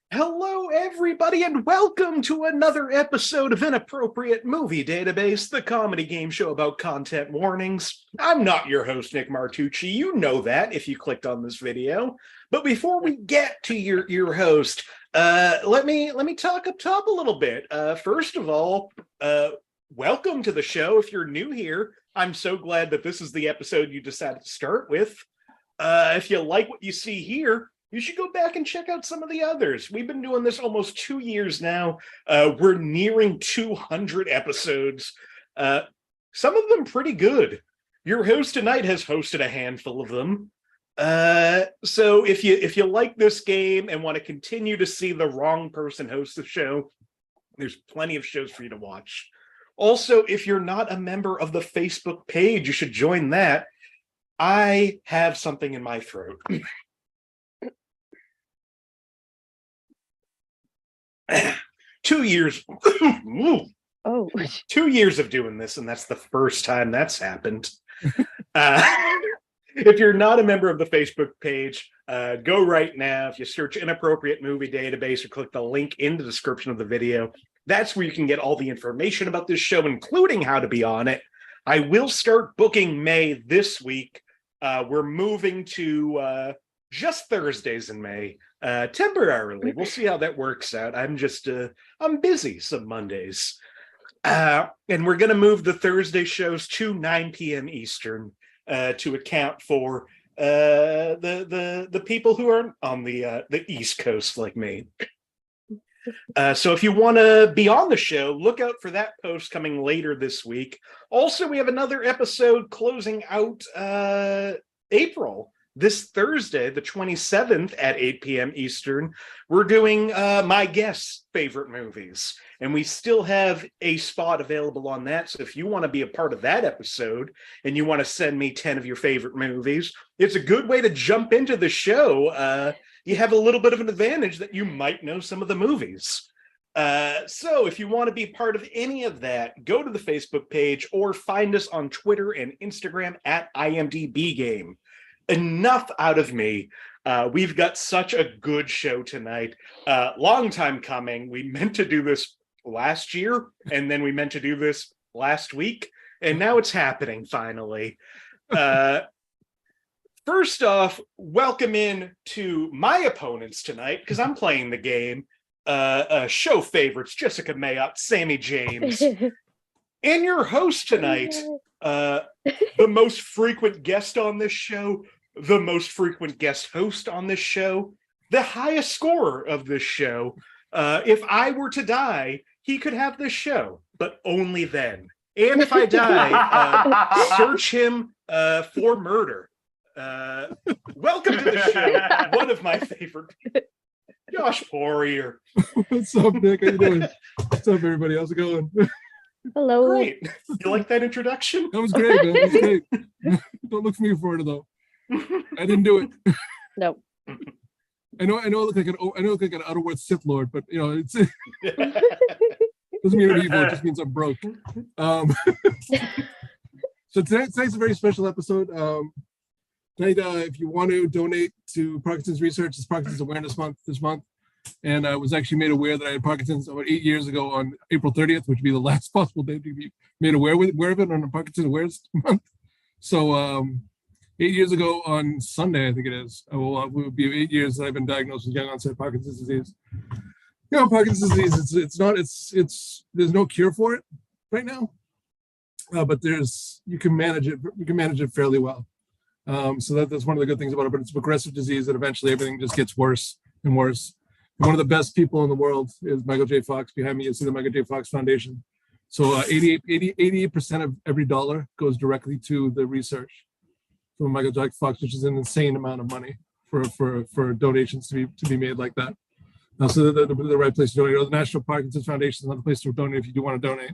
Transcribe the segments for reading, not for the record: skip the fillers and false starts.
Hello, everybody, and welcome to another episode of Inappropriate Movie Database, the comedy game show about content warnings. I'm not your host, Nick Martucci. You know that if you clicked on this video. But before we get to your host, let me talk up top a little bit. First of all, welcome to the show. If you're new here, I'm so glad that this is the episode you decided to start with. If you like what you see here, you should go back and check out some of the others. We've been doing this almost 2 years now. We're nearing 200 episodes. Some of them pretty good. Your host tonight has hosted a handful of them. So if you like this game and want to continue to see the wrong person host the show, there's plenty of shows for you to watch. Also, if you're not a member of the Facebook page, you should join that. I have something in my throat. 2 years. Oh, 2 years of doing this, and that's the first time that's happened. If you're not a member of the Facebook page, go right now. If you search Inappropriate Movie Database or click the link in the description of the video, that's where you can get all the information about this show, including how to be on it. I will start booking May this week. We're moving to just Thursdays in May, temporarily. We'll see how that works out. I'm busy some Mondays. And we're going to move the Thursday shows to 9 p.m. Eastern to account for the people who are on the East Coast like me. So if you want to be on the show, look out for that post coming later this week. Also, we have another episode closing out April. This Thursday, the 27th at 8 p.m. Eastern, we're doing my guests' favorite movies. And we still have a spot available on that. So if you want to be a part of that episode and you want to send me 10 of your favorite movies, it's a good way to jump into the show. You have a little bit of an advantage that you might know some of the movies. So if you want to be part of any of that, go to the Facebook page or find us on Twitter and Instagram at IMDb Game. Enough out of me. We've got such a good show tonight. Long time coming. We meant to do this last year, and then we meant to do this last week, and now it's happening finally. First off, welcome in to my opponents tonight, because I'm playing the game. Show favorites, Jessica Mayotte, Sammie James. And your host tonight, the most frequent guest on this show, the most frequent guest host on this show, the highest scorer of this show. If I were to die, he could have this show, but only then. And if I die, search him for murder. Welcome to the show, one of my favorite, Josh Porier. What's up, Nick? How you doing? What's up, everybody? How's it going? hello. Great. You like that introduction? That was great, man. That was great. Don't look for me for it, though. I didn't do it. No. I know. I look like an out-of-worth Sith Lord, but you know, it's doesn't mean I'm evil. It just means I'm broke. So tonight's a very special episode. Tonight, if you want to donate to Parkinson's research, it's Parkinson's Awareness Month this month, and I was actually made aware that I had Parkinson's about 8 years ago on April 30th, which would be the last possible day to be made aware of it on the Parkinson's Awareness Month. So 8 years ago on Sunday, I think it is, it will be 8 years that I've been diagnosed with young onset Parkinson's disease. You know, Parkinson's disease, there's no cure for it right now, but you can manage it. You can manage it fairly well. So that's one of the good things about it, but it's a progressive disease that eventually everything just gets worse and worse. And one of the best people in the world is Michael J. Fox. Behind me, you see the Michael J. Fox Foundation. So 88% of every dollar goes directly to the research from Michael J. Fox, which is an insane amount of money for donations to be made like that. So the right place to donate. The National Parkinson's Foundation is another place to donate if you do want to donate.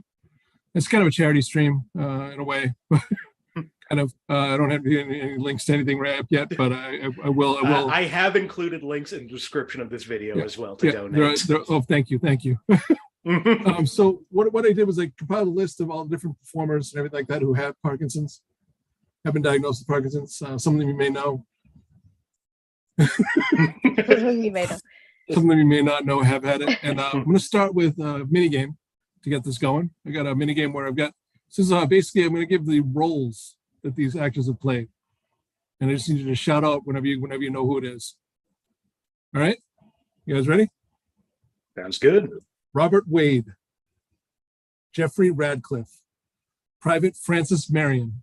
It's kind of a charity stream in a way. Kind of. I don't have any links to anything right up yet, but I will. I have included links in the description of this video as well to donate. Thank you. So what I did was I compiled a list of all the different performers and everything like that who have Parkinson's, have been diagnosed with Parkinson's. Some of them you may know. You may know. Some of you may not know have had it. And I'm going to start with a mini game to get this going. I got a mini game where I've got, this is basically, I'm going to give the roles that these actors have played. And I just need you to shout out whenever you know who it is. All right? You guys ready? Sounds good. Robert Wade, Jeffrey Radcliffe, Private Francis Marion,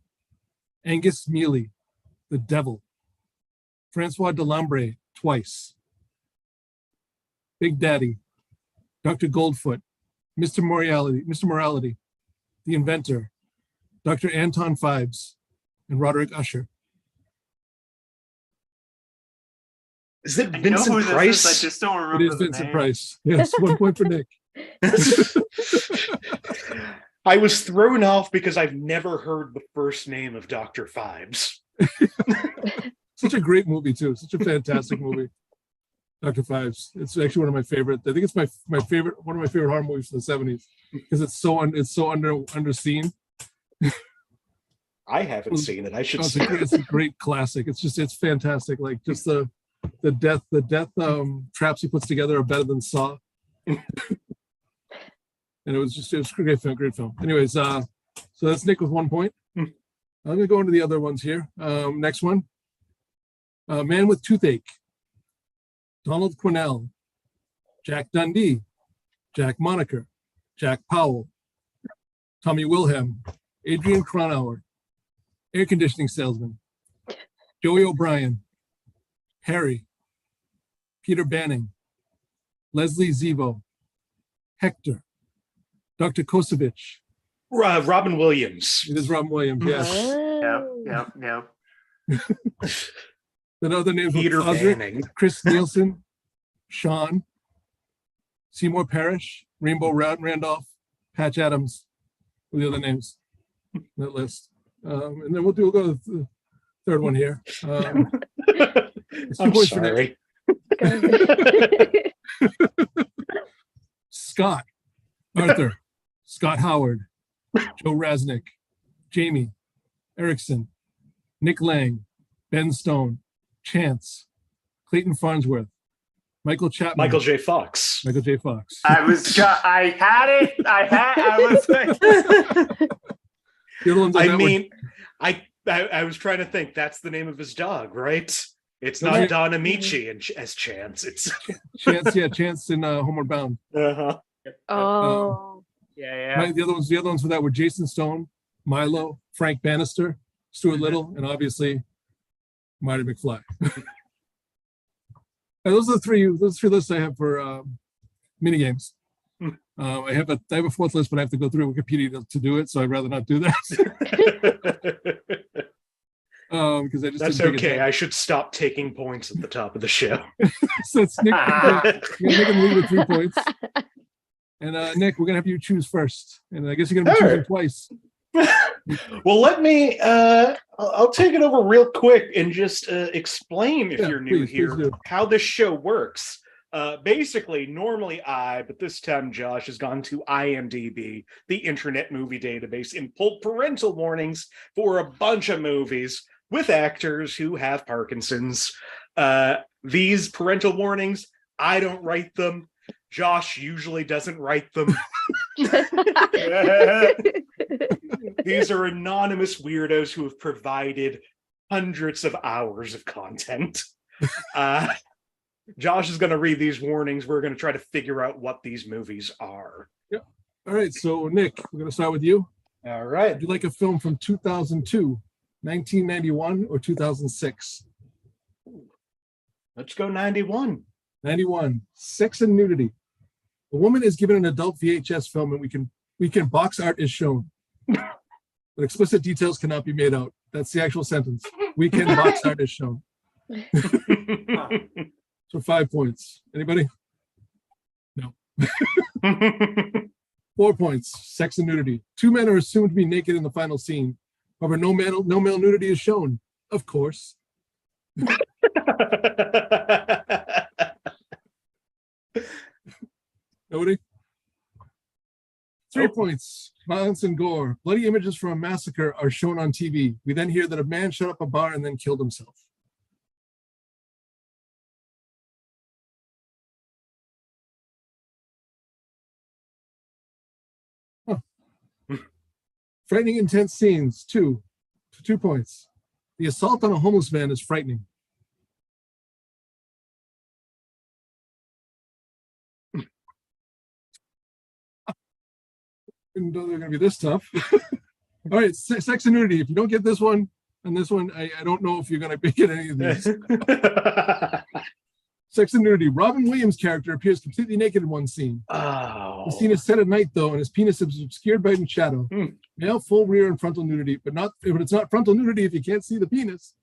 Angus Mealy, the Devil, Francois Delambre, twice, Big Daddy, Dr. Goldfoot, Mr. Morality, the Inventor, Dr. Anton Fibes, and Roderick Usher. Is it I know Vincent who this Price? is, I just don't remember It is the Vincent name. Price. Yes, 1 point for Nick. I was thrown off because I've never heard the first name of Dr. Fibes. Such a great movie too. Such a fantastic movie. Dr. Fibes. It's actually one of my favorite. I think it's my favorite, one of my favorite horror movies from the 70s because it's so underseen. I haven't seen it. I should Oh, see it. it's a great classic. It's fantastic. Like just the death traps he puts together are better than Saw. And it was a great film. Anyways, so that's Nick with 1 point. I'm gonna go into the other ones here. Next one. Man with Toothache, Donald Quinnell, Jack Dundee, Jack Monaker, Jack Powell, Tommy Wilhelm, Adrian Cronauer, Air Conditioning Salesman, Joey O'Brien, Harry, Peter Banning, Leslie Zevo, Hector, Dr. Kosevich. Robin Williams. It is Robin Williams, yes. Yep. The other names were Peter Osric, Banning. Chris Nielsen, Sean, Seymour Parrish, Rainbow Randolph, Patch Adams, with the other names in that list. And then we'll go to the third one here. It's 2 I'm points for Nick. sorry. Scott, Arthur, Scott Howard, Joe Raznick, Jamie, Erickson, Nick Lang, Ben Stone, Chance, Clayton Farnsworth, Michael Chapman, Michael J. Fox. Michael J. Fox. I was like, The other ones on I that mean, I was trying to think. That's the name of his dog, right? It's No, not yeah. Don Amici as Chance. It's Chance in Homeward Bound. Oh, yeah. The other ones for that were Jason Stone, Milo, Frank Bannister, Stuart Little, and obviously Marty McFly. And those are the three lists I have for mini games. I have a fourth list, but I have to go through Wikipedia to do it, so I'd rather not do that. Because I just That's didn't take okay. it. I should stop taking points at the top of the show. So it's Nick. Nick and lead with 3 points. And Nick, we're gonna have you choose first, and I guess you're gonna be choosing twice. Well, let me. I'll take it over real quick and just explain, if you're new please here, do. how this show works. Basically, normally but this time Josh has gone to IMDb, the Internet Movie Database, and pulled parental warnings for a bunch of movies with actors who have Parkinson's. These parental warnings, I don't write them. Josh usually doesn't write them. These are anonymous weirdos who have provided hundreds of hours of content. Josh is going to read these warnings. We're going to try to figure out what these movies are. Yep. All right. So, Nick, we're going to start with you. All right. Would you like a film from 2002, 1991, or 2006? Let's go 91. 91. Sex and nudity. A woman is given an adult VHS film, and we can box art is shown, but explicit details cannot be made out. That's the actual sentence. Weekend box art is shown. So 5 points. Anybody? No. 4 points. Sex and nudity. Two men are assumed to be naked in the final scene. However, no male nudity is shown. Of course. Nobody? 3 points. Violence and gore. Bloody images from a massacre are shown on TV. We then hear that a man shut up a bar and then killed himself. Frightening, intense scenes, 2 points. The assault on a homeless man is frightening. Didn't know they're going to be this tough. All right, sex and nudity. If you don't get this one and this one, I don't know if you're going to get any of these. Sex and nudity. Robin Williams' character appears completely naked in one scene. Oh. The scene is set at night, though, and his penis is obscured by in shadow. Male full rear and frontal nudity, but it's not frontal nudity if you can't see the penis.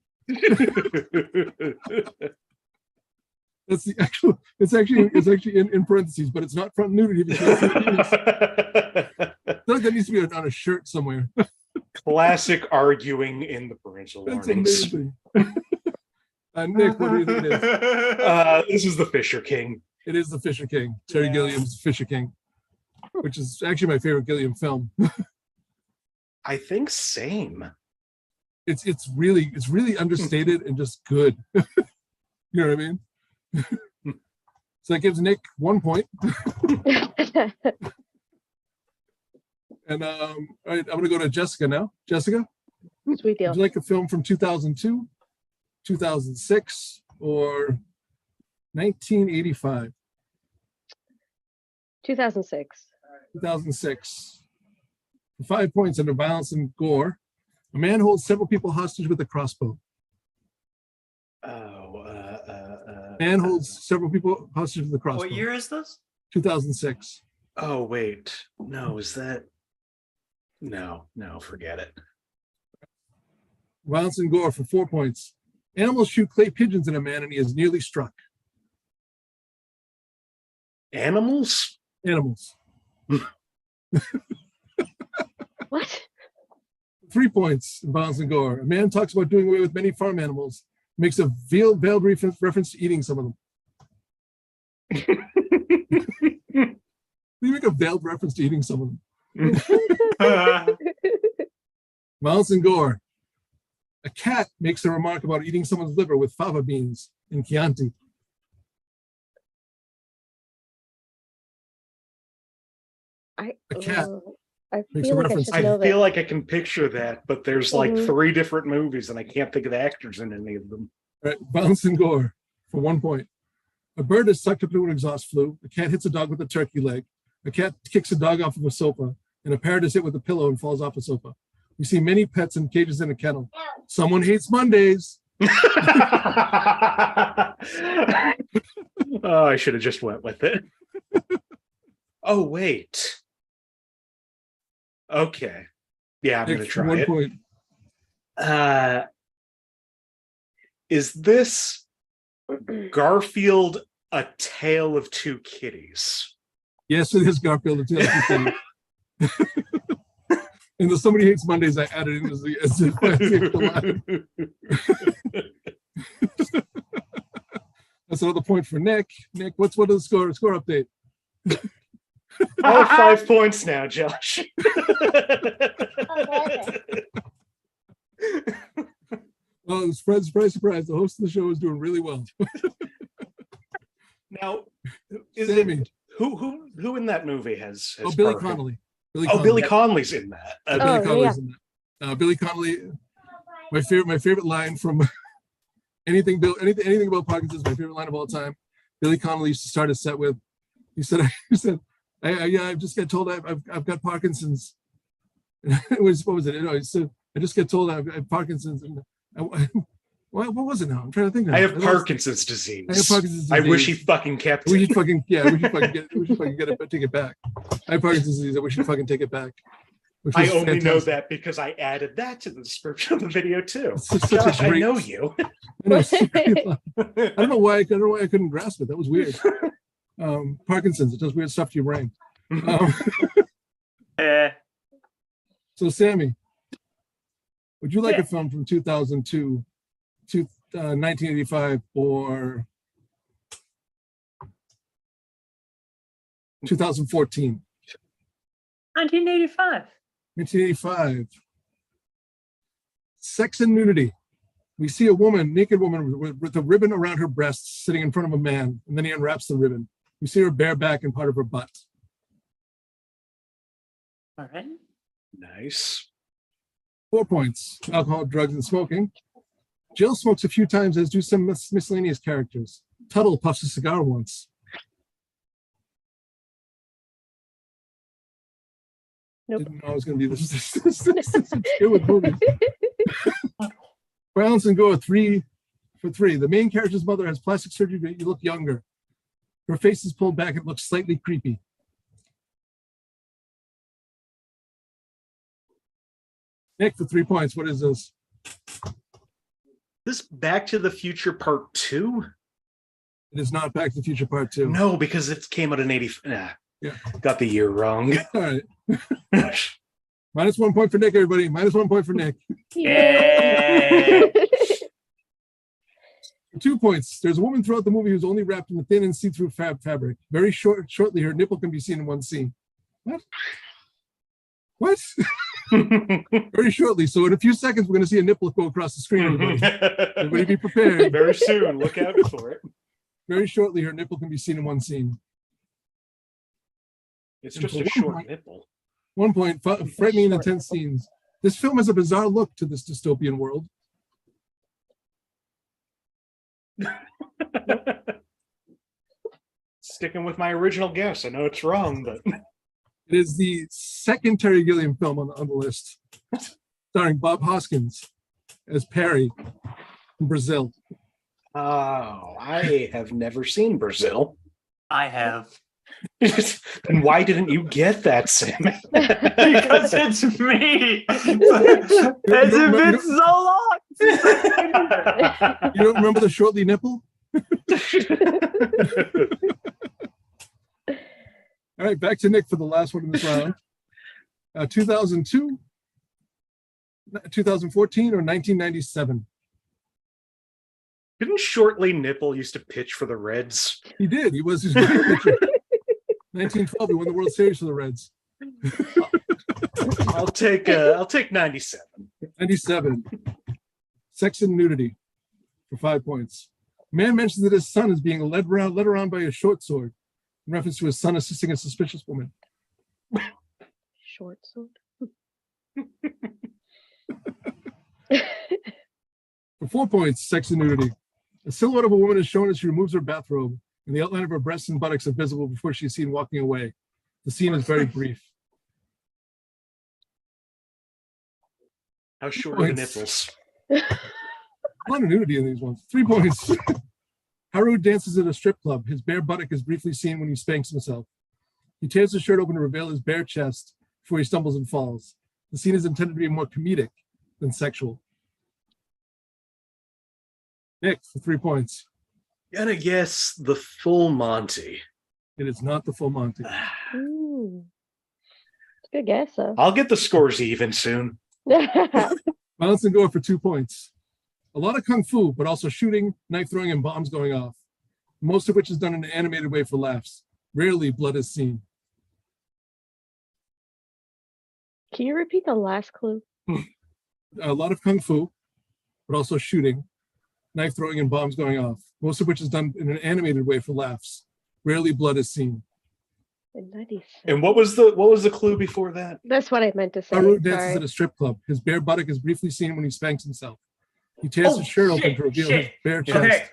That's the actual. It's actually in parentheses, but it's not frontal nudity if you can't see the penis. I feel like that needs to be on a shirt somewhere. Classic arguing in the parental That's warnings. amazing. Nick, what do you think it is? This is the Fisher King. It is the Fisher King. Terry Gilliam's Fisher King, which is actually my favorite Gilliam film. I think same. It's really understated and just good. You know what I mean? So that gives Nick 1 point. And all right, I'm gonna go to Jessica now. Jessica, Sweet deal. would you like a film from 2002, 2006, or 1985? 2006. 2006. For 5 points under violence and gore, a man holds several people hostage with a crossbow. Man holds several people hostage with a crossbow. What year is this? 2006. Oh wait, no, is that? No, forget it. Violence and gore for 4 points. Animals shoot clay pigeons at a man and he is nearly struck. Animals? Animals. What? 3 points in violence and gore. A man talks about doing away with many farm animals, makes a veiled reference to eating some of them. You make a veiled reference to eating some of them. Violence and gore. A cat makes a remark about eating someone's liver with fava beans in Chianti. I cat makes feel a like I reference. should I know feel this. like I can picture that, but there's like Mhm. 3 different movies and I can't think of the actors in any of them. All right, violence and gore for 1 point. A bird is sucked up into an exhaust flue. A cat hits a dog with a turkey leg. A cat kicks a dog off of a sofa. And a parrot is hit with a pillow and falls off a sofa. We see many pets in cages in a kennel. Someone hates Mondays. Oh, I should have just went with it. Oh, wait. Okay. Yeah, I'm going to try 1 it. point. Is this Garfield, A Tale of Two Kitties? Yes, it is Garfield. It's the and the Somebody Hates Mondays I added in as the That's another point for Nick. Nick, what is the score update? I have 5 points now, Josh. Well, surprise, the host of the show is doing really well. Now, is Sammie. it who in that movie has Billy Parkinson? Connolly. Billy Connolly's in that. Billy Connolly's in that. Billy Connolly, my favorite line from anything about Parkinson's, my favorite line of all time. Billy Connolly used to start a set with, he said, I just got told I've got Parkinson's. What was it? He said, I just got told I have Parkinson's. And what was it now? I'm trying to think now. I have Parkinson's disease. I have Parkinson's disease. I wish he fucking kept it. We should fucking get it, but take it back. I have Parkinson's disease. I wish you fucking take it back. I only know that because I added that to the description of the video too. Such Josh, a great, I know you. I don't know why I couldn't grasp it. That was weird. Parkinson's, it does weird stuff to your brain. So Sammie, would you like a film from 2002 to 1985 or 2014? 1985. 1985. Sex and nudity. We see a naked woman with a ribbon around her breasts sitting in front of a man, and then he unwraps the ribbon. We see her bare back and part of her butt. All right. Nice. 4 points. Alcohol, drugs, and smoking. Jill smokes a few times, as do some miscellaneous characters. Tuttle puffs a cigar once. Nope. Didn't know I was going to be this obscure with movies. Balance and go 3 for 3. The main character's mother has plastic surgery, but you look younger. Her face is pulled back and looks slightly creepy. Nick, for 3 points, what is this? This Back to the Future Part 2? It is not Back to the Future Part 2. No, because it came out in 80. Yeah. Got the year wrong. All right. Minus 1 point for Nick, everybody. Minus 1 point for Nick. Yeah. 2 points. There's a woman throughout the movie who's only wrapped in a thin and see-through fabric. Very shortly, her nipple can be seen in one scene. What? Very shortly. So in a few seconds, we're going to see a nipple go across the screen. Everybody be prepared. Very soon. Look out for it. Very shortly, her nipple can be seen in one scene. It's just a short nipple. 1 point. Frightening and intense scenes. This film has a bizarre look to this dystopian world. Sticking with my original guess. I know it's wrong, but it is the second Terry Gilliam film on the list, starring Bob Hoskins as Perry from Brazil. Oh, I have never seen Brazil. I have. And why didn't you get that, Sammie? Because it's me. As if it's so long. You don't remember the shortly nipple? All right, back to Nick for the last one in this round. 2002, 2014, or 1997? Didn't Shortly Nipple used to pitch for the Reds? He did. He was his great pitcher. 1912, he won the World Series for the Reds. I'll take 97. 97. Sex and nudity for 5 points. Man mentions that his son is being led around by a short sword, in reference to his son assisting a suspicious woman. Short sword. For 4 points, sex and nudity. A silhouette of a woman is shown as she removes her bathrobe, and the outline of her breasts and buttocks are visible before she is seen walking away. The scene is very brief. How short are the nipples? A lot of nudity in these ones. 3 points. Haru dances at a strip club. His bare buttock is briefly seen when he spanks himself. He tears his shirt open to reveal his bare chest before he stumbles and falls. The scene is intended to be more comedic than sexual. Nick, for 3 points. Gonna guess the Full Monty. It is not the Full Monty. Ooh. It's a good guess, though. I'll get the scores even soon. Balance and go for 2 points. A lot of kung fu, but also shooting, knife throwing, and bombs going off. Most of which is done in an animated way for laughs. Rarely blood is seen. Can you repeat the last clue? A lot of kung fu, but also shooting, knife throwing, and bombs going off. Most of which is done in an animated way for laughs. Rarely blood is seen. In 97. And what was the clue before that? That's what I meant to say. Haru dances Sorry. at a strip club. His bare buttock is briefly seen when he spanks himself. He tears his shirt open to reveal his bare chest. Okay.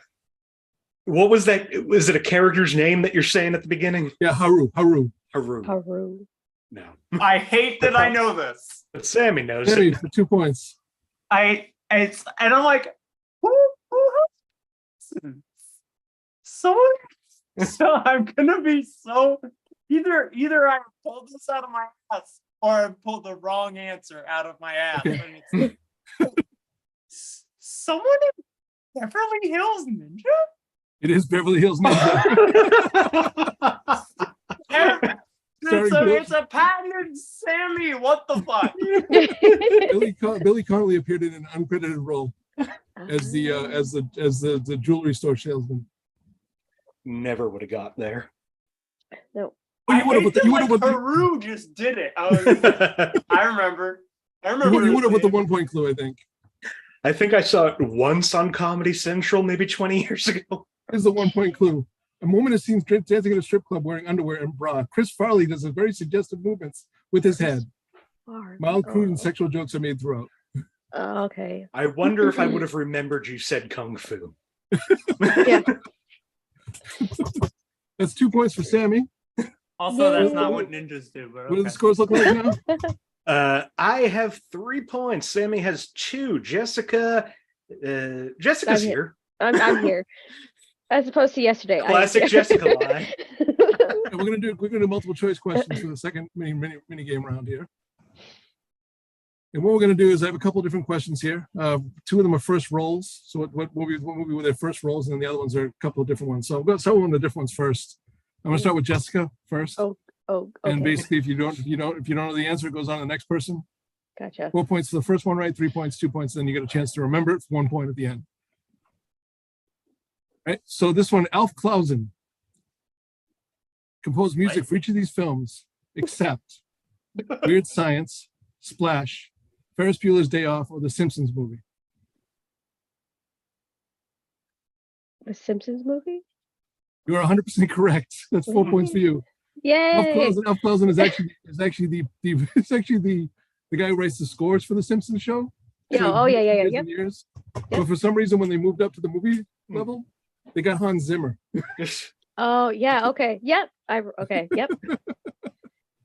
What was that? Was it a character's name that you're saying at the beginning? Yeah, Haru. Haru. Haru. No. I hate that I know this. But Sammie knows Sammy, it. for 2 points. And I'm like, who so I'm gonna be so either I pulled this out of my ass or I pulled the wrong answer out of my ass. Okay. And it's, someone in Beverly Hills Ninja? It is Beverly Hills Ninja. It's a patented Sammie. What the fuck? Billy Connolly appeared in an uncredited role as the jewelry store salesman. Never would have got there. No. Oh, you would have. You would have. Haru just did it. I remember. You would have with the 1 point clue, I think. I think I saw it once on Comedy Central, maybe 20 years ago. Here's the 1 point clue. A woman is seen dancing in a strip club wearing underwear and bra. Chris Farley does a very suggestive movements with his head. Mild, crude, and sexual jokes are made throughout. Okay. I wonder if I would have remembered you said kung fu. Yeah. That's 2 points for Sammie. Also, that's not Yay. what ninjas do. But What do the okay. scores look like now? I have 3 points. Sammie has 2. Jessica's I'm here. I'm here. As opposed to yesterday. Classic Jessica lie. And we're gonna do multiple choice questions for the second mini game round here. And what we're gonna do is I have a couple different questions here. 2 of them are first roles. So what movie were their first roles, and then the other ones are a couple of different ones. So I'm gonna start with one of the different ones first. I'm gonna start with Jessica first. Oh, okay. And basically, if you don't know the answer, it goes on to the next person. Gotcha. 4 points for the first one, right? 3 points, 2 points. Then you get a chance to remember it for 1 point at the end. Right. So this one, Alf Clausen composed music for each of these films, except Weird Science, Splash, Ferris Bueller's Day Off, or The Simpsons movie. The Simpsons movie? You are 100% correct. That's 4 points for you. Yay! Alf Clausen is actually the guy who writes the scores for The Simpsons show. Yeah. So Oh, yeah. years and years. But for some reason, when they moved up to the movie level, they got Hans Zimmer. Oh, yeah. Okay. Yep. Yep.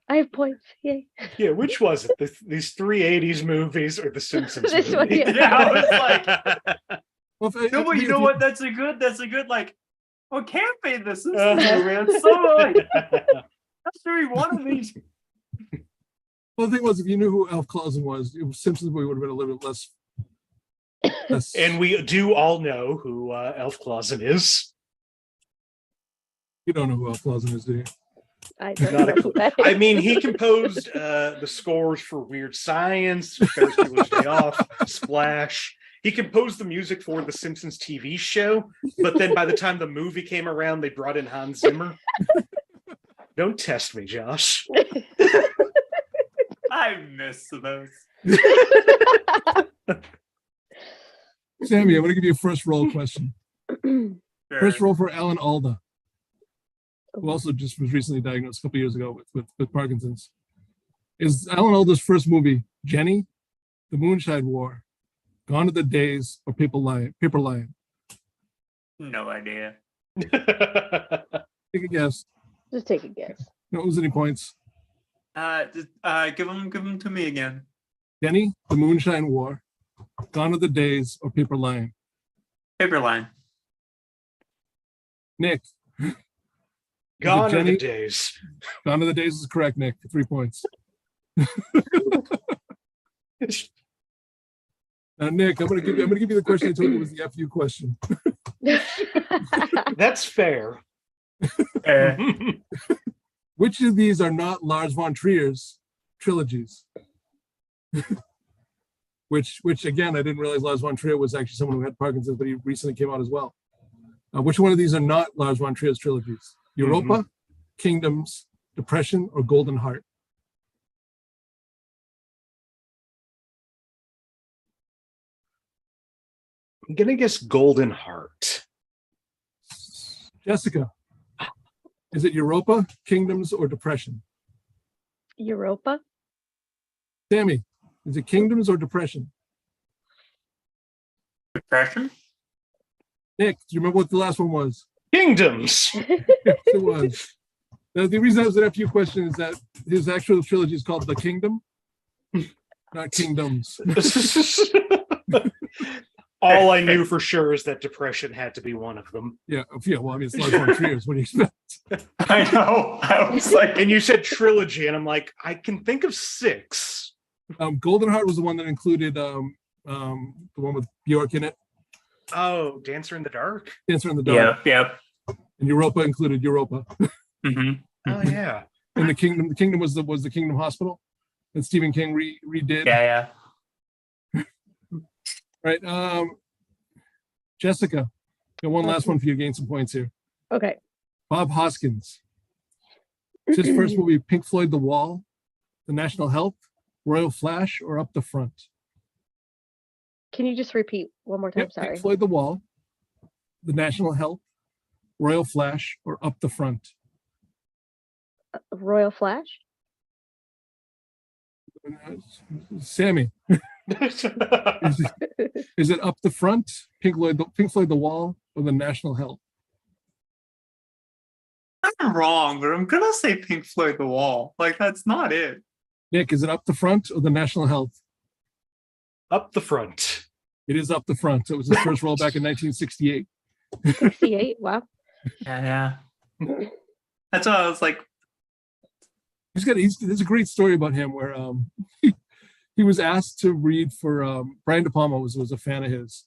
I have points. Yay. Yeah, which was it? These 3 80s movies or The Simpsons This one, movie? yeah. Yeah, I was like, Well, no, but you know what? That's a good like. Well, can't be the Simpsons movie. It's so like that's very one of these. Well, the thing was, if you knew who Alf Clausen was, Simpsons movie would have been a little bit less. And we do all know who Elf Clausen is. You don't know who Alf Clausen is, do you? I don't Not a know who that is. I mean, he composed the scores for Weird Science, Ferris Bueller's Day Off, Splash. He composed the music for the Simpsons TV show, but then by the time the movie came around, they brought in Hans Zimmer. Don't test me, Josh. I miss those. Sammie, I'm going to give you a first roll question. Sure. First roll for Alan Alda, who also just was recently diagnosed a couple years ago with Parkinson's. Is Alan Alda's first movie Jenny, The Moonshine War, Gone are the Days, or Paper Lion? No idea. Take a guess. Just take a guess. Don't lose any points. Give them to me again. Jenny, The Moonshine War, Gone are the Days, or Paper Lion? Paper line. Nick. Gone are the Jenny? days. Gone are the Days is correct, Nick. 3 points. Now, Nick, I'm gonna give you the question I told you was the FU question. That's fair. Which of these are not Lars von Trier's trilogies? which again, I didn't realize Lars von Trier was actually someone who had Parkinson's, but he recently came out as well. Which one of these are not Lars von Trier's trilogies? Europa, Kingdoms, Depression, or Golden Heart? I'm gonna guess Golden Heart. Jessica, is it Europa, Kingdoms, or Depression? Europa? Sammie, is it Kingdoms or Depression? Depression? Nick, do you remember what the last one was? Kingdoms. Yes, it was. Now, the reason that was an FU question is that his actual trilogy is called The Kingdom, not Kingdoms. All I knew for sure is that Depression had to be one of them. Yeah, well, I mean, it's Lars von Trier's. What do you expect? I know. I was like, And you said trilogy, and I'm like, I can think of 6. Golden Heart was the one that included the one with Bjork in it. Oh, Dancer in the Dark? Dancer in the Dark. yep. And Europa included Europa. Mm-hmm. Oh, yeah. And the Kingdom was the Kingdom Hospital that Stephen King redid. Yeah. Right. Jessica, got one last one for you. Gain some points here. Okay. Bob Hoskins. It's his first movie, Pink Floyd The Wall, The National Health, Royal Flash, or Up the Front? Can you just repeat one more time? Yep, Sorry. Pink Floyd The Wall, The National Health, Royal Flash, or Up the Front? Royal Flash? Sammie. Is it Up the Front, Pink Floyd, The Wall, or The National Health? I'm wrong, but I'm gonna say Pink Floyd The Wall. Like, that's not it. Nick, is it Up the Front or The National Health? Up the front. It is Up the Front. It was his first role back in 1968. 68. Wow. Yeah. That's why I was like, There's a great story about him where he was asked to read for Brian De Palma was a fan of his,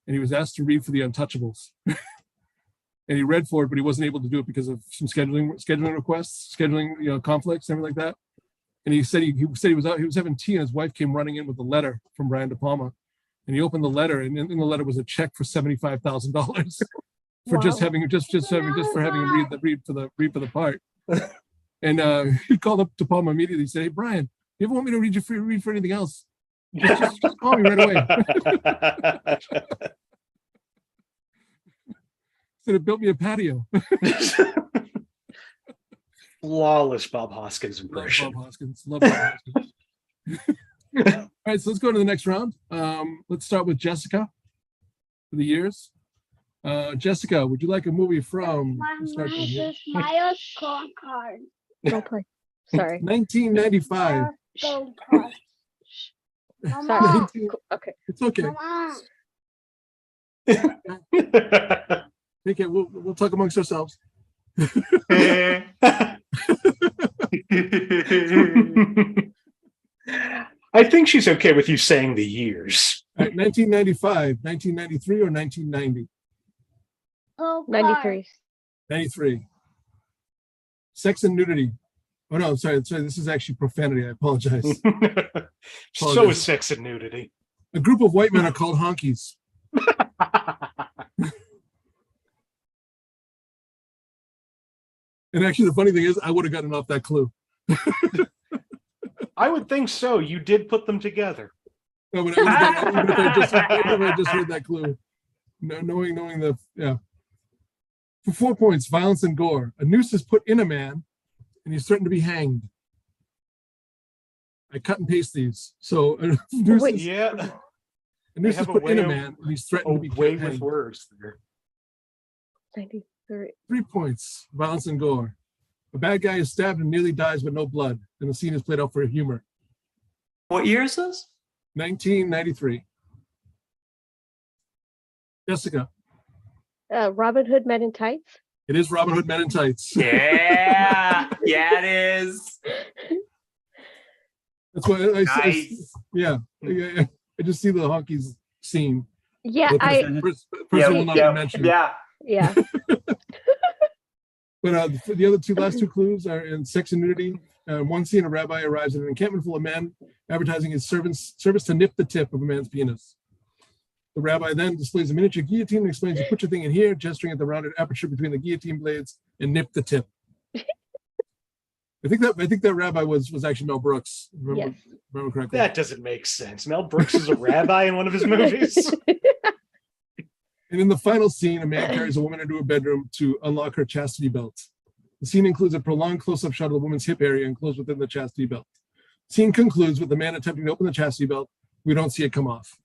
and he was asked to read for The Untouchables. And he read for it, but he wasn't able to do it because of some scheduling requests, conflicts, everything like that. And he said he was having tea, and his wife came running in with a letter from Brian De Palma, and he opened the letter, and in the letter was a check for $75,000 for just having him read for the part. And he called up De Palma immediately. He said, "Hey Brian, you ever want me to read for anything else? Just call me right away." Said it built me a patio. Flawless Bob Hoskins impression. Love Bob Hoskins. All right, so let's go to the next round. Let's start with Jessica for the years. Jessica, would you like a movie from Mayotte scorecard. Don't play. Sorry. 1995? Scorecard. Sorry. Okay. It's okay. Mama. Okay, we'll talk amongst ourselves. I think she's okay with you saying the years. All right, 1995, 1993, or 1990? 93. 93. Sex and nudity. Oh no, I'm sorry. This is actually profanity. I apologize. So is sex and nudity. A group of white men are called honkies. And actually, the funny thing is, I would have gotten off that clue. I would think so. You did put them together. No, but even if I just heard that clue, knowing the For 4 points, violence and gore. A noose is put in a man, and he's threatened to be hanged. I cut and paste these. So a noose is put in a man, and he's threatened to be hanged. hanged. With words there. 93. 3 points, violence and gore. A bad guy is stabbed and nearly dies with no blood, and the scene is played out for humor. what year is this? 1993. Jessica. Robin Hood Men in Tights. It is Robin Hood Men in Tights. Yeah, yeah, it is. That's what I Nice. yeah. I just see the honkies scene. Yeah, The person will not be mentioned. yeah. But the last two clues are in sex and nudity. One scene, a rabbi arrives at an encampment full of men, advertising his service to nip the tip of a man's penis. The rabbi then displays a miniature guillotine and explains, "You put your thing in here," gesturing at the rounded aperture between the guillotine blades, and nip the tip. I think that rabbi was actually Mel Brooks. Remember correctly? That doesn't make sense. Mel Brooks is a rabbi in one of his movies. And in the final scene, a man carries a woman into a bedroom to unlock her chastity belt. The scene includes a prolonged close-up shot of the woman's hip area enclosed within the chastity belt. The scene concludes with the man attempting to open the chastity belt. We don't see it come off.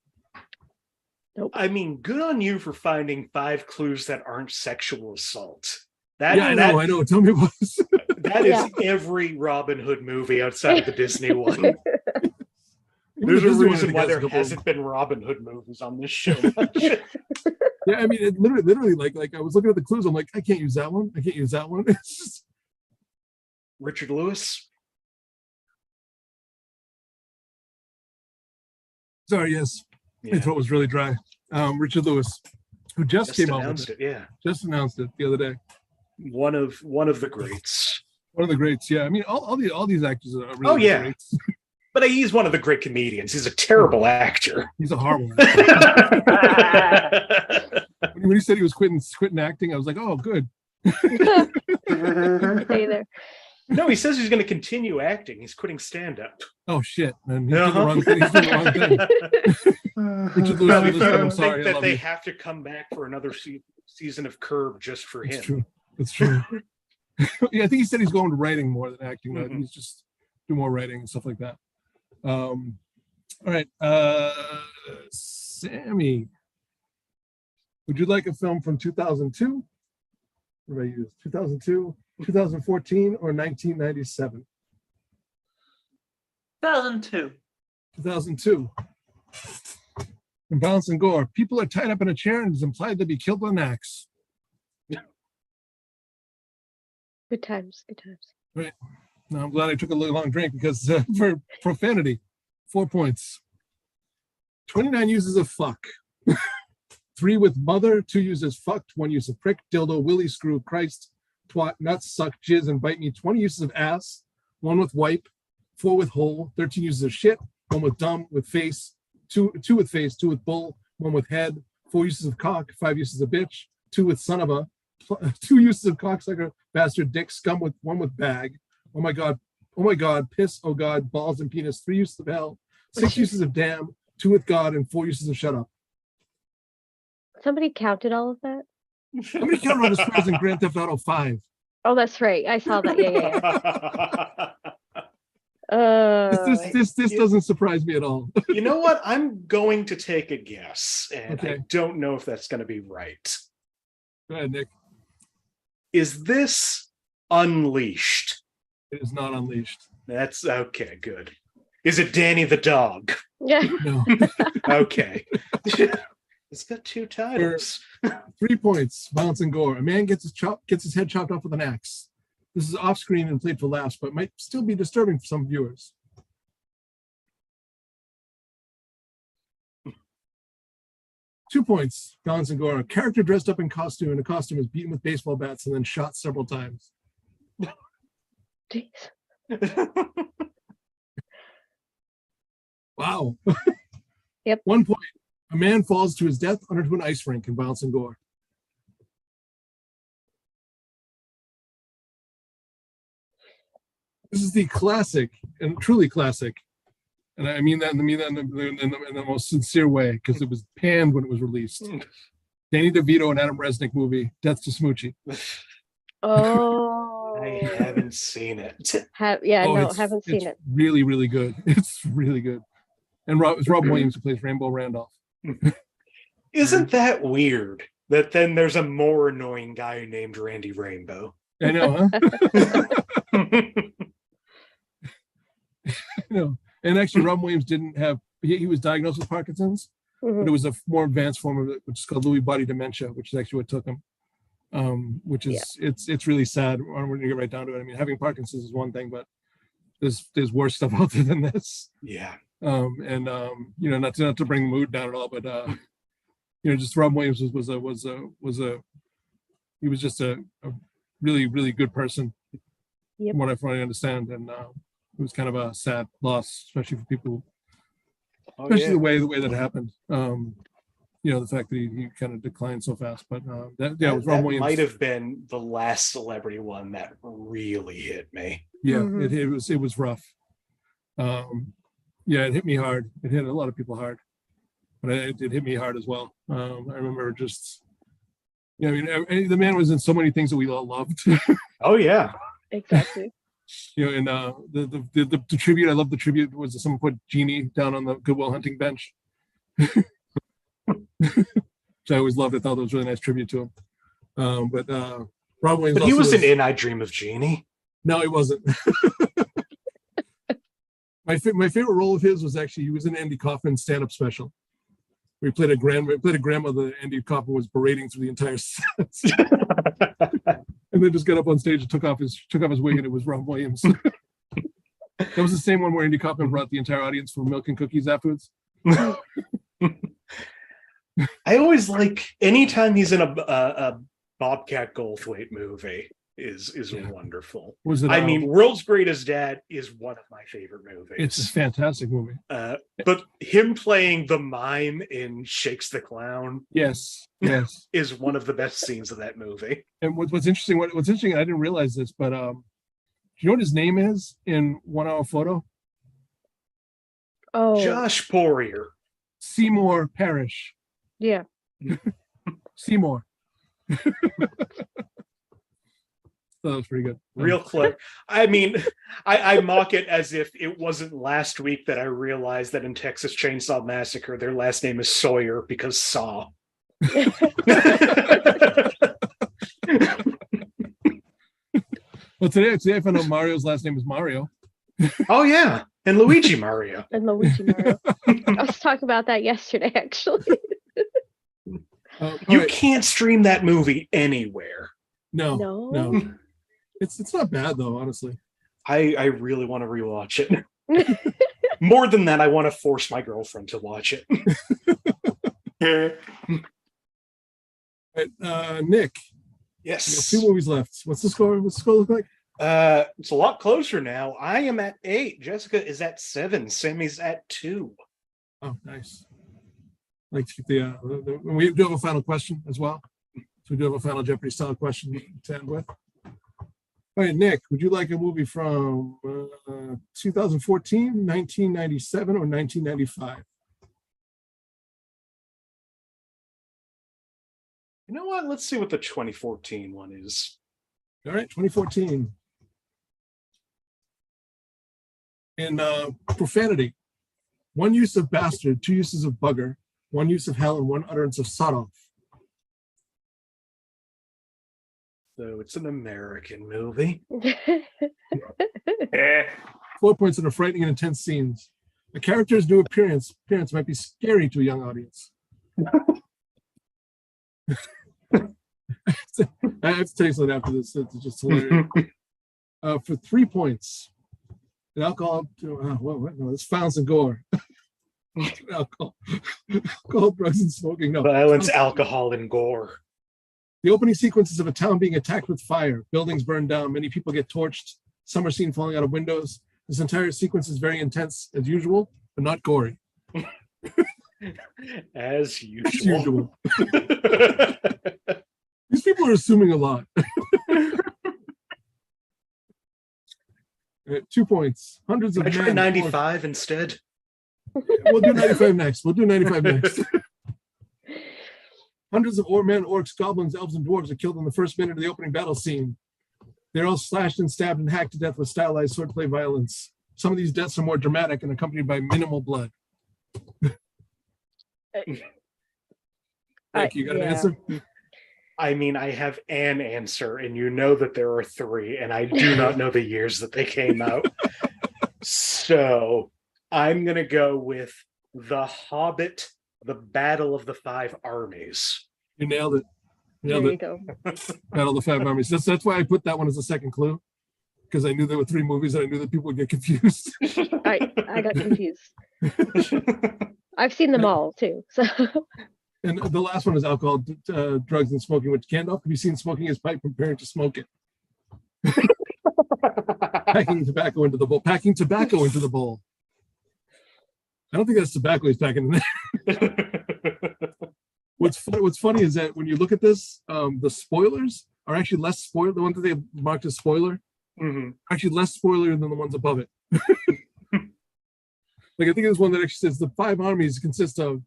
Nope. I mean, good on you for finding 5 clues that aren't sexual assault. I know. Tell me what. That is every Robin Hood movie outside of the Disney one. There's a reason why there hasn't been Robin Hood movies on this show. Yeah, I mean, it literally, like I was looking at the clues. I'm like, I can't use that one. I can't use that one. It's just... Richard Lewis. Sorry, yes. Yeah. My throat was really dry. Richard Lewis, who just came out with announced it. Yeah, just announced it the other day. one of the greats. One of the greats. Yeah, I mean, all these actors are really greats. But he's one of the great comedians. He's a terrible actor. He's a horrible actor. When he said he was quitting acting, I was like, oh, good. Stay there. No, he says he's going to continue acting. He's quitting stand-up. Oh shit, man! He's doing the wrong thing. He's doing the wrong thing. Richard Lewis, I'm sorry. Think that they have to come back for another season of Curb just for him. It's true. It's true. Yeah, I think he said he's going to writing more than acting. He's just do more writing and stuff like that. All right, Sammie, would you like a film from 2002? What did I use? 2002, 2014, or 1997? 2002. 2002. In Violence and Gore, people are tied up in a chair and it's implied to be killed with an axe. Good times. Good times. Right. Now I'm glad I took a little long drink because for profanity, 4 points. 29 uses of fuck. 3 with mother, 2 uses fucked, 1 use of prick, dildo, willy, screw, Christ, twat, nuts, suck, jizz, and bite me. 20 uses of ass, 1 with wipe, 4 with hole, 13 uses of shit, 1 with dumb, with face, 2 with face, 2 with bull, 1 with head, 4 uses of cock, 5 uses of bitch, 2 with son of a, 2 uses of cocksucker, bastard, dick, scum with 1 with bag. Oh my god, piss, oh god, balls and penis, 3 uses of hell, 6 uses of damn, 2 with God, and 4 uses of shut up. Somebody counted all of that? How many counted all the swears in Grand Theft Auto 5? Oh, that's right. I saw that. Yeah. This doesn't surprise me at all. You know what? I'm going to take a guess, and I Okay. don't know if that's going to be right. Go ahead, Nick. Is this Unleashed? It is not Unleashed. That's okay, good. Is it Danny the dog? Yeah. No. Okay. It's got 2 titles. 3 points. Violence and Gore. A man gets his head chopped off with an axe. This is off screen and played for laughs, but might still be disturbing for some viewers. 2 points. Violence and Gore. A character dressed up in a costume is beaten with baseball bats and then shot several times. Jeez. Wow. Yep. 1 point. A man falls to his death onto an ice rink in Violence and Gore. This is the classic and truly classic, and I mean that in the most sincere way because it was panned when it was released. Danny DeVito and Adam Resnick movie, Death to Smoochie. Oh. I haven't seen it. Haven't seen it. Really, really good. It's really good. And it's Rob Williams who plays Rainbow Randolph. Isn't that weird that then there's a more annoying guy named Randy Rainbow? I know, huh? No. And actually, Rob Williams didn't have, he was diagnosed with Parkinson's, but it was a more advanced form of it, which is called Lewy body dementia, which is actually what took him. Which is, it's really sad when you get right down to it. I mean, having Parkinson's is one thing, but there's worse stuff out there than this. Yeah. You know, not to bring the mood down at all, but you know, just Rob Williams he was just a really, really good person, from what I understand, and it was kind of a sad loss, especially for people, the way that it happened. You know, the fact that he kind of declined so fast, but it was Rob Williams. Might have been the last celebrity one that really hit me. Yeah, it was rough. Yeah, it hit me hard. It hit a lot of people hard, but it hit me hard as well. I remember just, you know, I mean, the man was in so many things that we all loved. Oh yeah, Exactly. You know, and the tribute, I love the tribute was someone put Genie down on the Goodwill Hunting bench. Which I always loved. I thought that was a really nice tribute to him. But Rob Williams. But he wasn't in I Dream of Jeannie. No, he wasn't. My favorite role of his was actually he was in Andy Kaufman's stand-up special. We played a grandmother that Andy Kaufman was berating through the entire set. And then just got up on stage and took off his wig, and it was Rob Williams. That was the same one where Andy Kaufman brought the entire audience for milk and cookies afterwards. I always like anytime he's in a Bobcat Goldthwait movie is wonderful. Was it? I mean, World's Greatest Dad is one of my favorite movies. It's a fantastic movie. But him playing the mime in Shakes the Clown, Yes, is one of the best scenes of that movie. And what's interesting, I didn't realize this, but do you know what his name is in 1 Hour Photo? Oh, Josh Porier. Seymour Parrish. yeah. Seymour. That was pretty good. Real clever. I mean, I mock it as if it wasn't last week that I realized that in Texas Chainsaw Massacre, their last name is Sawyer because Saw. Well, today I found out Mario's last name is Mario. Oh, yeah. And Luigi Mario. And Luigi Mario. I was talking about that yesterday, actually. You right. can't stream that movie anywhere. No. It's not bad though, honestly. I really want to rewatch it. More than that, I want to force my girlfriend to watch it. Right, Nick, Yes. you have 2 movies left. What's the score? What's the score look like? It's a lot closer now. I am at 8. Jessica is at 7. Sammie's at 2. Oh, nice. I'd like to keep the we do have a final question as well. So we do have a final Jeopardy style question to end with. All right, Nick, would you like a movie from 2014, 1997, or 1995? You know what? Let's see what the 2014 one is. All right, 2014. In profanity, 1 use of bastard, 2 uses of bugger, 1 use of hell, and 1 utterance of sod off. So it's an American movie. 4 points in the frightening and intense scenes. The character's new appearance might be scary to a young audience. I have to tell you something after this. It's just hilarious. For 3 points, an alcohol. No, it's violence and gore. Alcohol, drugs, and smoking. No, Violence, alcohol, and gore. The opening sequences of a town being attacked with fire, buildings burned down, many people get torched, some are seen falling out of windows. This entire sequence is very intense as usual, but not gory. As usual. These people are assuming a lot. 2 points. Hundreds of I try men. 95 instead. We'll do 95 next. Hundreds of men, orcs, goblins, elves, and dwarves are killed in the first minute of the opening battle scene. They're all slashed and stabbed and hacked to death with stylized swordplay violence. Some of these deaths are more dramatic and accompanied by minimal blood. Thank you. Got an answer? I mean, I have an answer, and you know that there are 3, and I do not know the years that they came out. So I'm going to go with The Hobbit, The Battle of the 5 Armies. You nailed it. There you go. Battle of the 5 Armies. That's why I put that one as a second clue, because I knew there were 3 movies and I knew that people would get confused. I got confused. I've seen them all too. So And the last one is alcohol, drugs, and smoking, which Gandalf can be seen smoking his pipe preparing to smoke it. Packing tobacco into the bowl. I don't think that's tobacco he's packing in there. What's funny is that when you look at this, the spoilers are actually less spoiler. The ones that they marked as spoiler, actually less spoiler than the ones above it. Like I think there's one that actually says the 5 armies consist of.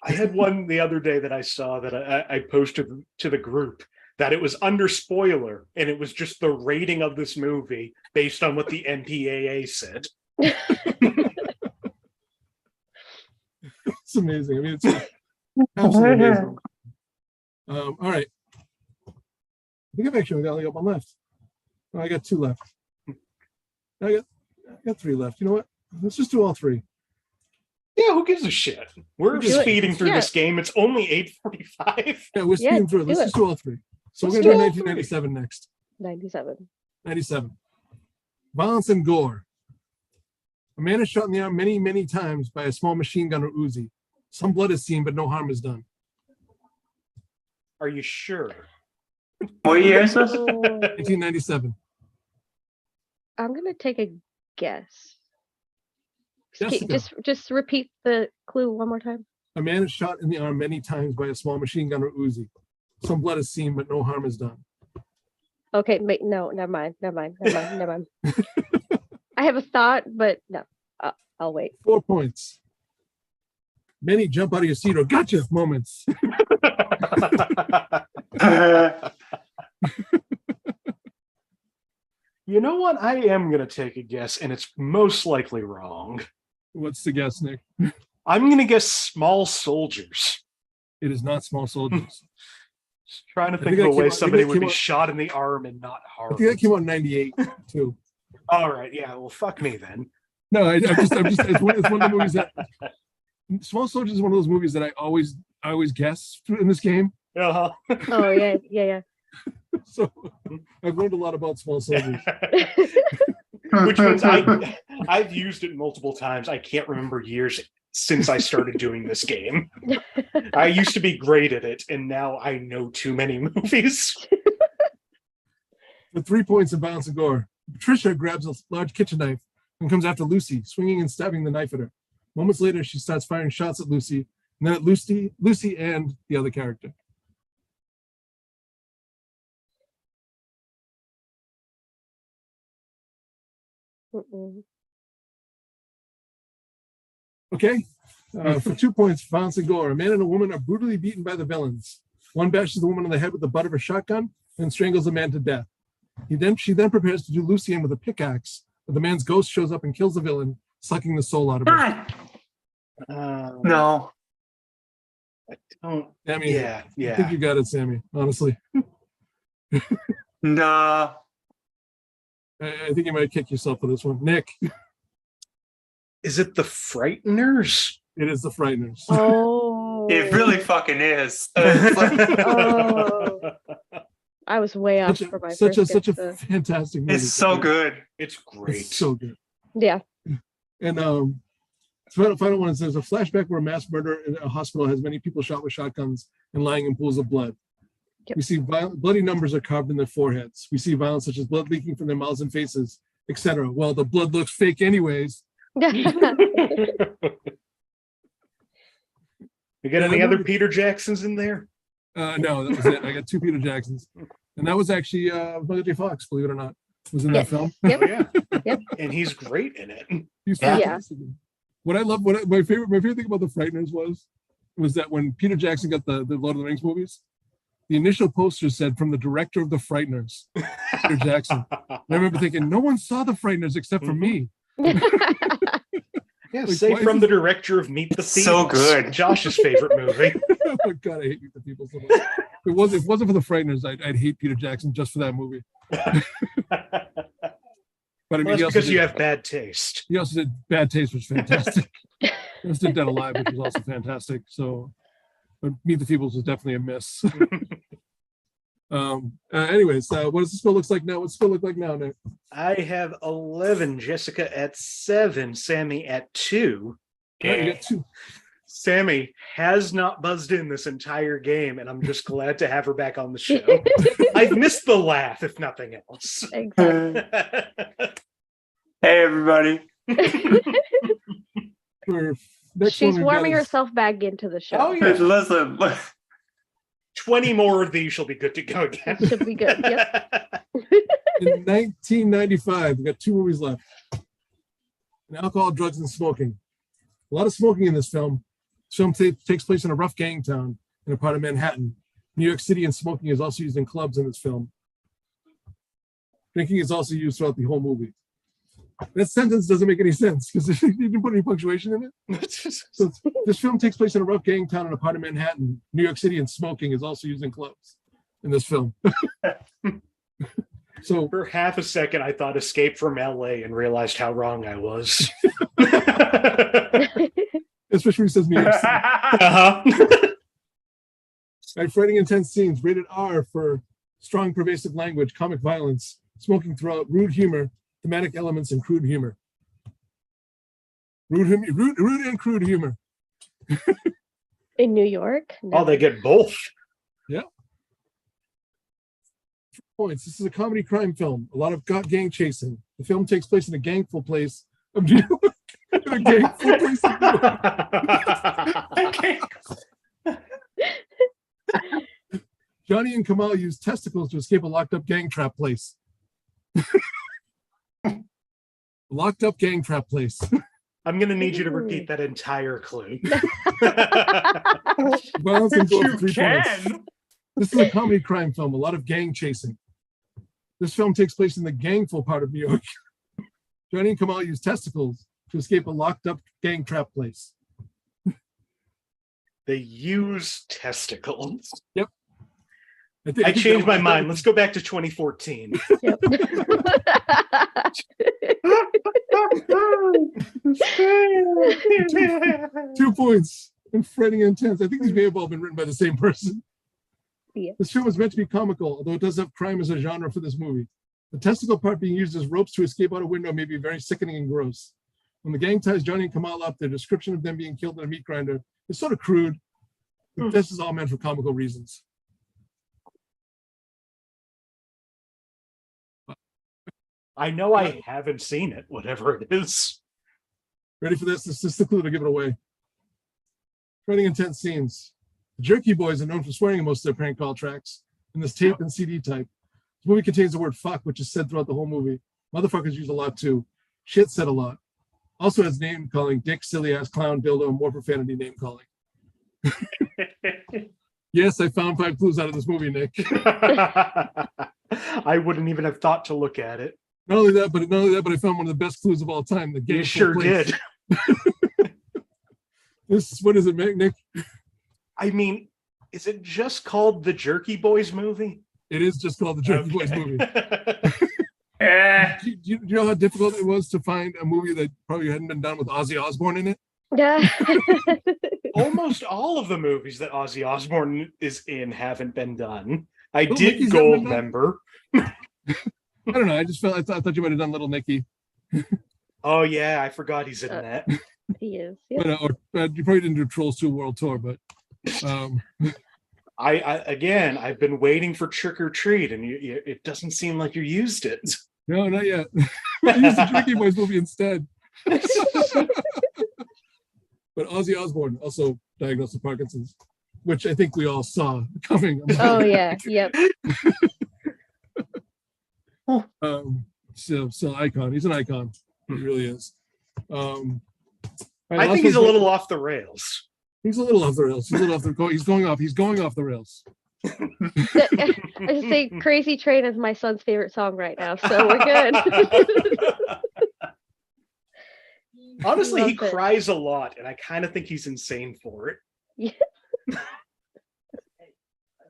I had one the other day that I saw that I posted to the group that it was under spoiler, and it was just the rating of this movie based on what the MPAA said. It's amazing. I mean, it's absolutely amazing. All right. I think I've actually only got one left. Oh, I got 2 left. I got 3 left. You know what? Let's just do all 3. Yeah, who gives a shit? We're Do it. speeding through this game. It's only 8:45. Yeah, we're speeding through it. Let's just do all 3. So we're going to do 1997 next. 97. 97. Violence and gore. A man is shot in the arm many, many times by a small machine gun or Uzi. Some blood is seen, but no harm is done. Are you sure? What year is this? 1997. I'm gonna take a guess. Jessica. Just repeat the clue one more time. A man is shot in the arm many times by a small machine gun or Uzi. Some blood is seen, but no harm is done. Okay, no, never mind. I have a thought, but no, I'll wait. 4 points. Many jump out of your seat or gotcha moments. know what? I am going to take a guess, and it's most likely wrong. What's the guess, Nick? I'm going to guess Small Soldiers. It is not Small Soldiers. Just trying to I think think of a that way came out- somebody I think that would be came out- shot in the arm and not I harmed. think that came out in '98 too. All right, yeah. Well, fuck me then. No, I'm just. It's one of the movies that Small Soldiers is one of those movies that I always guess in this game. Uh-huh. Oh yeah. So I've learned a lot about Small Soldiers. Which means I've used it multiple times. I can't remember years since I started doing this game. I used to be great at it, and now I know too many movies. For 3 points of violence and gore, Patricia grabs a large kitchen knife and comes after Lucy, swinging and stabbing the knife at her. Moments later, she starts firing shots at Lucy, and then at Lucy and the other character. Mm-mm. Okay. For 2 points, violence and gore. A man and a woman are brutally beaten by the villains. One bashes the woman on the head with the butt of a shotgun and strangles the man to death. She then prepares to do Lucy in with a pickaxe, but the man's ghost shows up and kills the villain, sucking the soul out of her. God, no. I don't. Sammy, Yeah, I think you got it, Sammy, honestly. Nah. I think you might kick yourself for this one. Nick, Is it The Frighteners? it is The Frighteners. Oh. It really fucking is. It's like- Oh. I was way off for my Such first a guess, fantastic movie. it's so good. It's great. It's so good. Yeah. And final one says a flashback where a mass murder in a hospital has many people shot with shotguns and lying in pools of blood. Yep. We see bloody numbers are carved in their foreheads. We see violence such as blood leaking from their mouths and faces, etc. Well, the blood looks fake anyways. You got any other Peter Jacksons in there? No, that was it. I got 2 Peter Jacksons. And that was actually Michael J. Fox, believe it or not, was in that film. Yep. Oh, yeah. Yep. And he's great in it. He's Yeah. fantastic. My favorite thing about The Frighteners was that when Peter Jackson got the Lord of the Rings movies, the initial poster said from the director of The Frighteners, Peter Jackson. And I remember thinking, no one saw The Frighteners except for me. Yeah, Like, say why from is the director of Meet the It's Thieves. so good. Josh's favorite movie. Oh my God, I hate Meet the People so much. If it wasn't for The Frighteners, I'd hate Peter Jackson just for that movie. But I mean, Well, he that's also because you did- have bad taste. He also did Bad Taste, which was fantastic. He also did Dead Alive, which was also fantastic. So, but Meet the Feebles was definitely a miss. Anyways, what does the spell look like now? What's the spell look like now, Nick? I have 11, Jessica at 7, Sammy at 2. All right, you got 2. Sammy has not buzzed in this entire game, and I'm just glad to have her back on the show. I've missed the laugh, if nothing else. Exactly. Hey, everybody. For next She's one, we've got warming is- herself back into the show. Oh, yeah. Listen, 20 more of these shall be good to go again. Should be good. Yep. In 1995, we've got 2 movies left. And alcohol, drugs, and smoking. A lot of smoking in this film. This film takes place in a rough gang town in a part of Manhattan. New York City, and smoking is also used in clubs in this film. Drinking is also used throughout the whole movie. That sentence doesn't make any sense because you didn't put any punctuation in it. So this film takes place in a rough gang town in a part of Manhattan, New York City, and smoking is also used in clubs in this film. So For half a second, I thought Escape from LA and realized how wrong I was. especially when he says New York City. Uh-huh. Right, frightening intense scenes, rated R for strong pervasive language, comic violence, smoking throughout, rude humor, thematic elements, and crude humor. Rude and crude humor. In New York? No. Oh, they get both. Points. This is a comedy crime film. A lot of gang chasing. The film takes place in a gangful place of New York. In a gangful place of New York. okay. Johnny and Kamal use testicles to escape a locked-up gang trap place. Locked-up gang trap place. I'm going to need you to repeat that entire clue. Violence and gore for You 3 points. can. This is a comedy crime film. A lot of gang chasing. This film takes place in the gangful part of New York. Johnny and Kamal use testicles to escape a locked-up gang trap place. They use testicles. Yep. I changed my mind. Let's go back to 2014. Yep. 2 points. And fretting intense. I think these may have all been written by the same person. Yeah. This film was meant to be comical, although it does have crime as a genre for this movie. The testicle part being used as ropes to escape out a window may be very sickening and gross. When the gang ties Johnny and Kamal up, their description of them being killed in a meat grinder is sort of crude, but this is all meant for comical reasons. I know I haven't seen it, whatever it is. Ready for this? This is the clue to give it away. Writing intense scenes. The Jerky Boys are known for swearing in most of their prank call tracks in this tape and CD type. This movie contains the word fuck, which is said throughout the whole movie. Motherfuckers use a lot too. Shit said a lot. Also has name calling, dick, silly ass, clown, dildo, and more profanity name calling. Yes, I found 5 clues out of this movie, Nick. I wouldn't even have thought to look at it. Not only that, but I found one of the best clues of all time. The game You sure did. What is it, Nick? I mean, is it just called the Jerky Boys movie? It is just called the Jerky Boys movie. Eh. Do you know how difficult it was to find a movie that probably hadn't been done with Ozzy Osbourne in it? Yeah. Almost all of the movies that Ozzy Osbourne is in haven't been done. I Little did Nicky's haven't been done? Goldmember. I don't know. I thought you might have done Little Nicky. Oh yeah, I forgot he's in that. He is. Yep. But you probably didn't do Trolls 2 World Tour, but I I've been waiting for Trick or Treat, and it doesn't seem like you used it. no, not yet. I used the Jerky Boys movie instead. But Ozzy Osbourne also diagnosed with Parkinson's, which I think we all saw coming. Oh yeah. Yep. So icon. He's an icon. He really is. All right, I think he's a little off the rails. He's a little off the rails. He's going off the rails. I just say Crazy Train is my son's favorite song right now, so we're good. Honestly, he Loves it. cries a lot, and I kind of think he's insane for it. Yeah.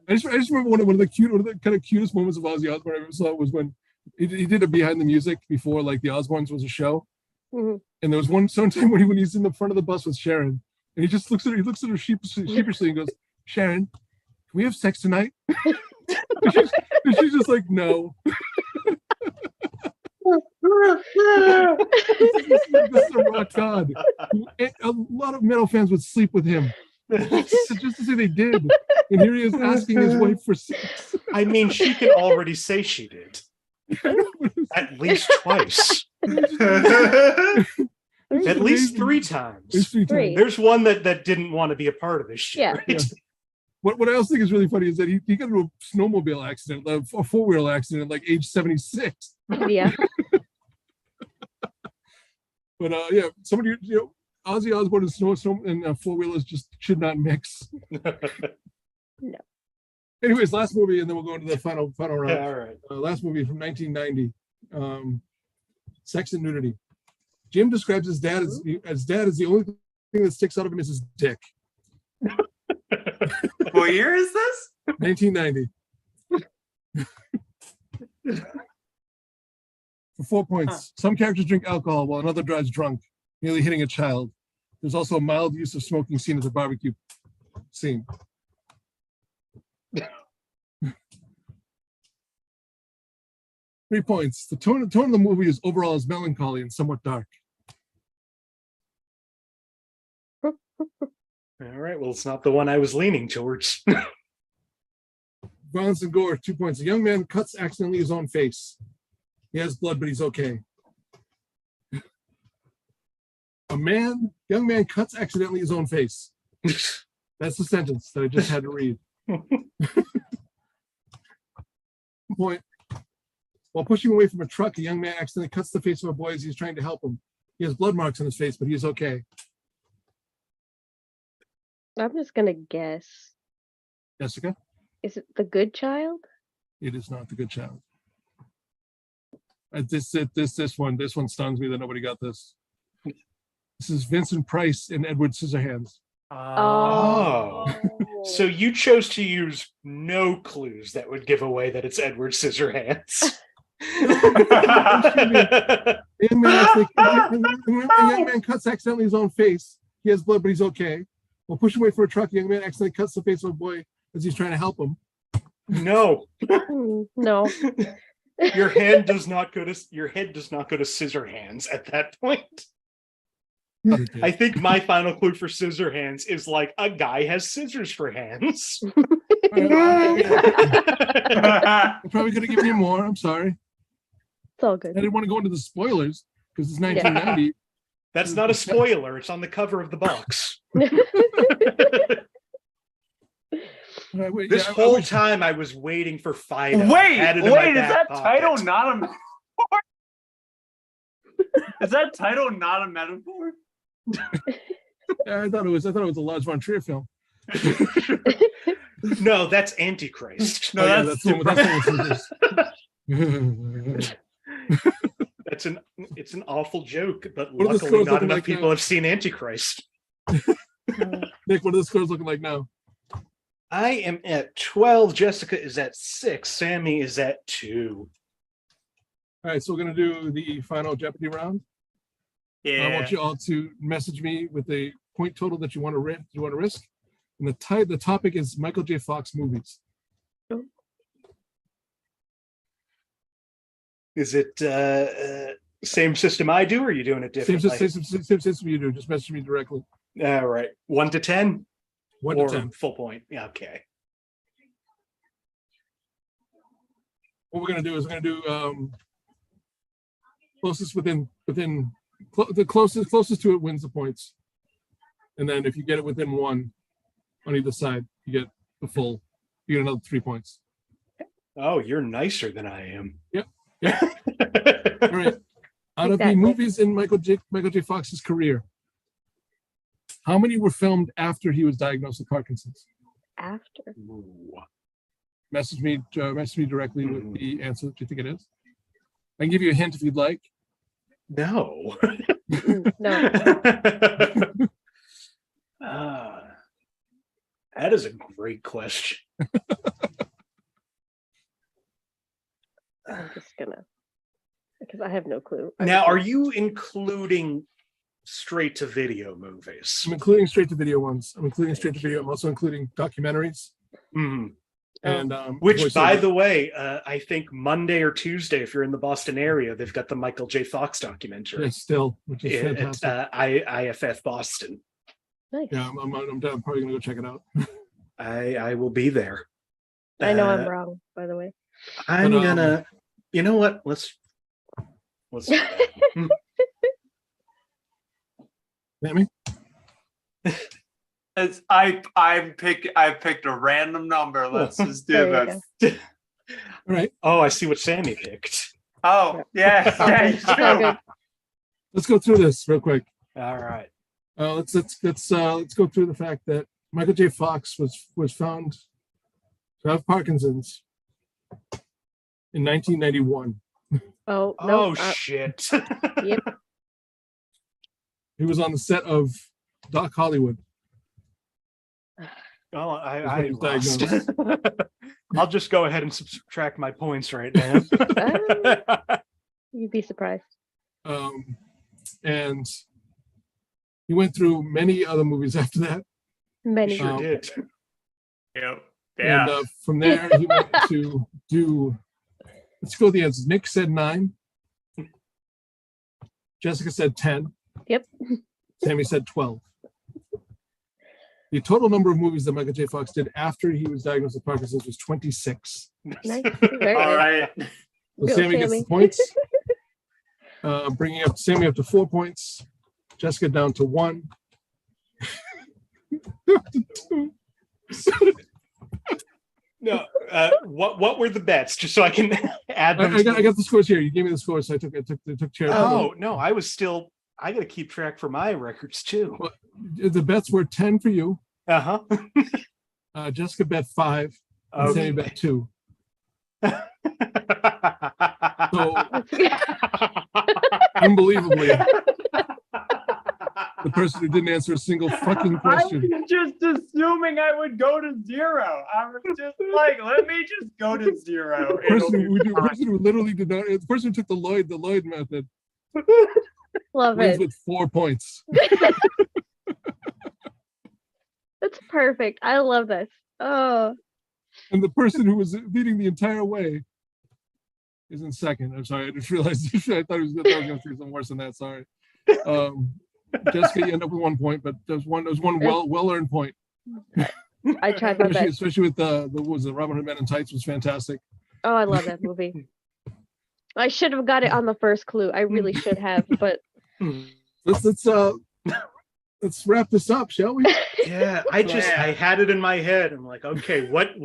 I just remember one of the kind of cutest moments of Ozzy Osbourne I ever saw was when he did a behind the music before like the Osbournes was a show. Mhm. And there was one sometime when he's in the front of the bus with Sharon, and he just looks at her sheepishly and goes, "Sharon, can we have sex tonight?" and she's just like, "No." This is a rock god. A lot of metal fans would sleep with him just to say they did, and here he is asking his wife for sex. I mean, she can already say she did. At least twice. At least 3 times. Three. There's one that didn't want to be a part of this shit. Yeah. Right? Yeah. What I also think is really funny is that he got into a snowmobile accident, a 4-wheel accident at like age 76. Yeah. But yeah, somebody, Ozzy Osbourne and snow and 4-wheelers just should not mix. No. Anyways, last movie, and then we'll go into the final round. Yeah, all right. Last movie from 1990, Sex and Nudity. Jim describes his dad as the only thing that sticks out of him is his dick. What year is this? 1990. For 4 points. Some characters drink alcohol while another drives drunk, nearly hitting a child. There's also a mild use of smoking seen at the barbecue scene. 3 points. The tone of the movie is overall is melancholy and somewhat dark. All right. Well, it's not the one I was leaning towards. Violence and gore, 2 points. A young man cuts accidentally his own face. He has blood, but he's okay. Young man cuts accidentally his own face. That's the sentence that I just had to read. Point. While pushing away from a truck, a young man accidentally cuts the face of a boy as he's trying to help him. He has blood marks on his face, but he's okay. I'm just gonna guess. Jessica? Is it The Good Child? It is not The Good Child. This one stuns me that nobody got this. This is Vincent Price and Edward Scissorhands. Oh. So you chose to use no clues that would give away that it's Edward Scissorhands. The young man cuts accidentally his own face. He has blood, but he's okay. While pushing away for a truck, the young man accidentally cuts the face of a boy as he's trying to help him. No. No. Your head does not go to Scissorhands at that point. I think my final clue for Scissorhands is like a guy has scissors for hands. I probably could have given you more. I'm sorry. It's all good. I didn't want to go into the spoilers because it's 1990. That's not a spoiler. It's on the cover of the box. This whole time I was waiting for Fido. Wait, is that title not a metaphor? Is that title not a metaphor? I thought it was a Lars von Trier film. No, that's Antichrist. No, that's It's an awful joke, but What are the luckily scores not looking enough like people now? have seen Antichrist. Nick, what are the scores looking like now? I am at 12. Jessica is at 6. Sammie is at 2. All right, so we're gonna do the final Jeopardy round. Yeah. I want you all to message me with a point total that you want to risk. And the topic is Michael J. Fox movies. Is it same system I do, or are you doing it Same differently? system you do. Just message me directly. All right. 1 to 10? 1 or to 10. full point. Yeah, okay. What we're gonna do is we're gonna do closest the closest to it wins the points. And then if you get it within 1 on either side, you get the full. You get another 3 points. Oh, you're nicer than I am. Yep. All right. Out of the Exactly. movies in Michael J. Fox's career, how many were filmed after he was diagnosed with Parkinson's? After. Ooh. Message me directly with the answer that you think it is. I can give you a hint if you'd like. No. No. That is a great question. I'm just gonna, because I have no clue. Now, are you including straight to video movies? I'm including straight to video ones. I'm also including documentaries. Mhm. And Which, by voiceover. the way, I think Monday or Tuesday, if you're in the Boston area, they've got the Michael J. Fox documentary. Yes, still, which is It's fantastic. IFF Boston. Nice. Yeah, I'm probably gonna go check it out. I will be there. I know I'm wrong, by the way. I'm But, gonna. You know what? Let's. Sammy? I picked a random number. Let's just do There you this. All right, Oh, I see what Sammie picked. Oh, yeah. Thank It's all you. good. let's go through this real quick. All right. Let's go through the fact that Michael J. Fox was found to have Parkinson's in 1991. Oh, no. Oh shit. Yep. He was on the set of Doc Hollywood. Oh, I That's when he was lost. I'll just go ahead and subtract my points right now. You'd be surprised. And he went through many other movies after that. Many. Sure did. Yep. And Yeah. from there, he went to do. Let's go with the answers. Nick said 9. Jessica said 10. Yep. Sammie said 12. The total number of movies that Michael J. Fox did after he was diagnosed with Parkinson's was 26. Nice. Very All nice. right. So Go, Sammie gets Sammie. the points. Bringing up Sammie up to 4 points. Jessica down to 1. No. What were the bets? Just so I can add them. I got the scores here. You gave me the scores, so I took care of them. Oh no, I got to keep track for my records too. Well, the bets were 10 for you. Uh Jessica bet 5. And Sammie bet 2. So So unbelievably, the person who didn't answer a single fucking I question. was just assuming I would go to 0. I was just like, let me just go to 0. The person who literally did not, the person who took the Lloyd method Love wins it. with 4 points. That's perfect. I love this. Oh, And the person who was leading the entire way is in second. I'm sorry, I just realized I thought I was going to say something worse than that. Sorry. Jessica, you end up with 1 point, but there's one well earned point. I tried my best. Especially with the what was it, Robin Hood Men in Tights was fantastic. Oh, I love that movie. I should have got it on the first clue. I really should have, but Let's wrap this up, shall we? Yeah, I had it in my head. I'm like, okay, what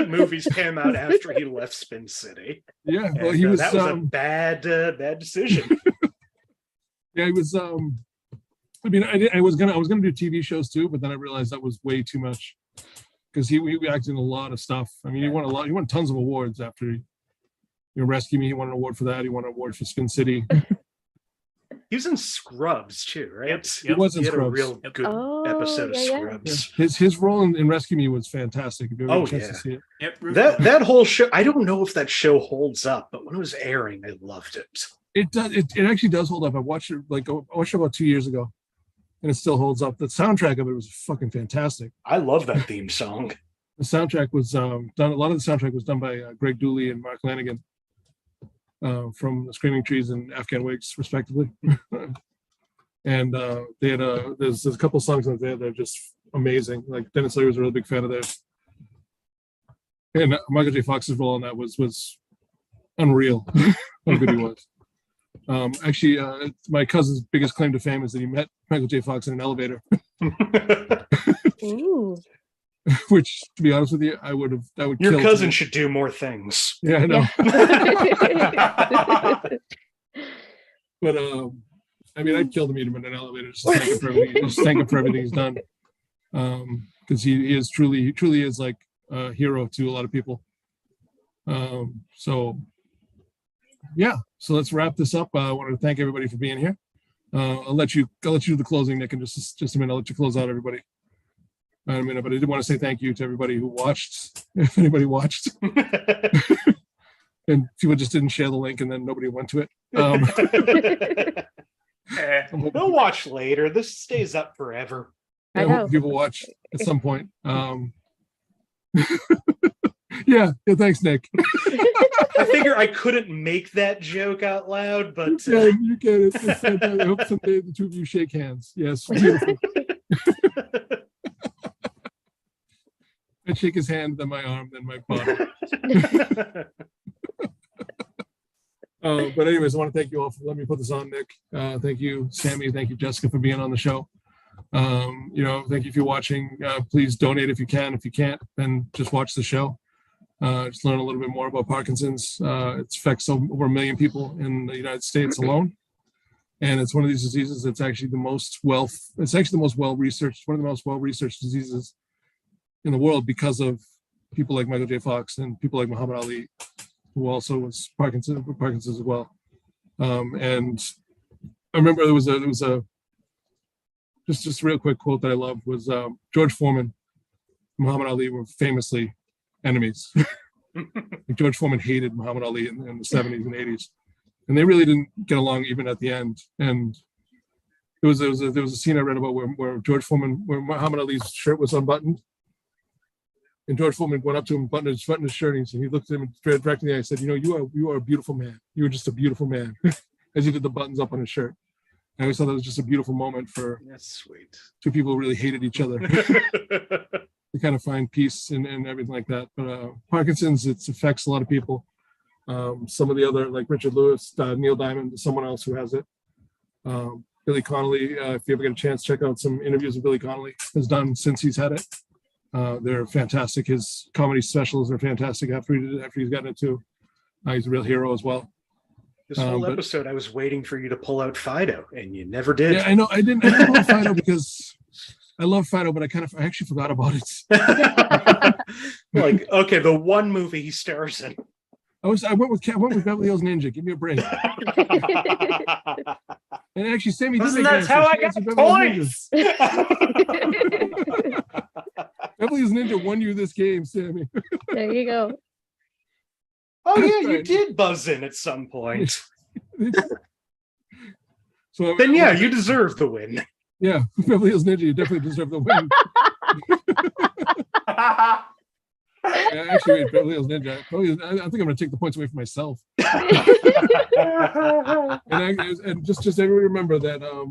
movies came out after he left Spin City? Yeah, well, And, that was a bad decision. Yeah, he was. I mean, I was gonna do TV shows too, but then I realized that was way too much because he acted in a lot of stuff. I mean, he won tons of awards after Rescue Me. He won an award for that. He won an award for Spin City. He was in Scrubs too, right? Yep. He was in He had a Scrubs. real good episode of yeah. Scrubs. His role in Rescue Me was fantastic. If you ever had a chance to see it. Yep. That whole show, I don't know if that show holds up, but when it was airing, I loved it. It does. It actually does hold up. I watched it about 2 years ago, and it still holds up. The soundtrack of it was fucking fantastic. I love that theme song. The soundtrack was done. A lot of the soundtrack was done by Greg Dooley and Mark Lanigan from the Screaming Trees and Afghan Wigs, respectively. And they had there's a couple songs on there that are just amazing. Like Dennis Leary was a really big fan of theirs, and Michael J. Fox's role on that was unreal. How good he was. Actually, my cousin's biggest claim to fame is that he met Michael J. Fox in an elevator. ooh. Which, to be honest with you, I would Your kill cousin him. should do more things. Yeah, I know. Yeah. But I mean, I'd kill to meet him in an elevator. Just thank him for everything he's done. Because he is truly is like a hero to a lot of people. So yeah. So let's wrap this up. I wanted to thank everybody for being here. I'll let you do the closing, Nick, in just a minute. I'll let you close out everybody in a minute. But I did want to say thank you to everybody who watched, if anybody watched. And people just didn't share the link and then nobody went to it. They'll watch later. This stays up forever. I I know. hope people watch at some point. Yeah, thanks, Nick. I figure I couldn't make that joke out loud, but Yeah, you get it. It's fantastic. I hope someday the two of you shake hands. Yes, beautiful. I'd shake his hand, then my arm, then my body. But anyways, I want to thank you all for letting me put this on, Nick. Thank you, Sammie. Thank you, Jessica, for being on the show. Thank you for watching. Please donate if you can. If you can't, then just watch the show. Just learn a little bit more about Parkinson's. It affects over 1 million people in the United States alone. And it's one of these diseases that's actually the most well-researched, one of the most well-researched diseases in the world because of people like Michael J. Fox and people like Muhammad Ali, who also was Parkinson's as well. And I remember there was a just a real quick quote that I loved was George Foreman, Muhammad Ali were famously enemies. George Foreman hated Muhammad Ali in the 70s and 80s, and they really didn't get along even at the end. And there was a scene I read about where Muhammad Ali's shirt was unbuttoned, and George Foreman went up to him, buttoned his shirt, and he looked at him directly in the eye and said, you are a beautiful man. You are just a beautiful man," as he did the buttons up on his shirt. And I always thought that was just a beautiful moment for that's sweet. two people who really hated each other. To kind of find peace and everything like that. But Parkinson's, it affects a lot of people. Some of the other, like Richard Lewis, Neil Diamond, someone else who has it. Billy Connolly, if you ever get a chance, check out some interviews with Billy Connolly has done since he's had it. They're fantastic. His comedy specials are fantastic after he's gotten it too. He's a real hero as well. This whole episode, I was waiting for you to pull out Fido, and you never did. Yeah, I know. I didn't pull out Fido because I love Fido, but I actually forgot about it. Like, okay, the one movie he stars in. I went with Beverly Hills Ninja. Give me a break. And actually, Sammie did Listen, make an that's how I answer. She got answered Beverly Hills Ninja. points. Beverly Hills Ninja won you this game, Sammie. There you go. Oh yeah, you Right. did buzz in at some point. So Then yeah, you deserve the win. yeah, Beverly Hills Ninja, you definitely deserve the win. Yeah, actually, wait, Beverly Hills Ninja. I think I'm going to take the points away from myself. And just everybody remember that a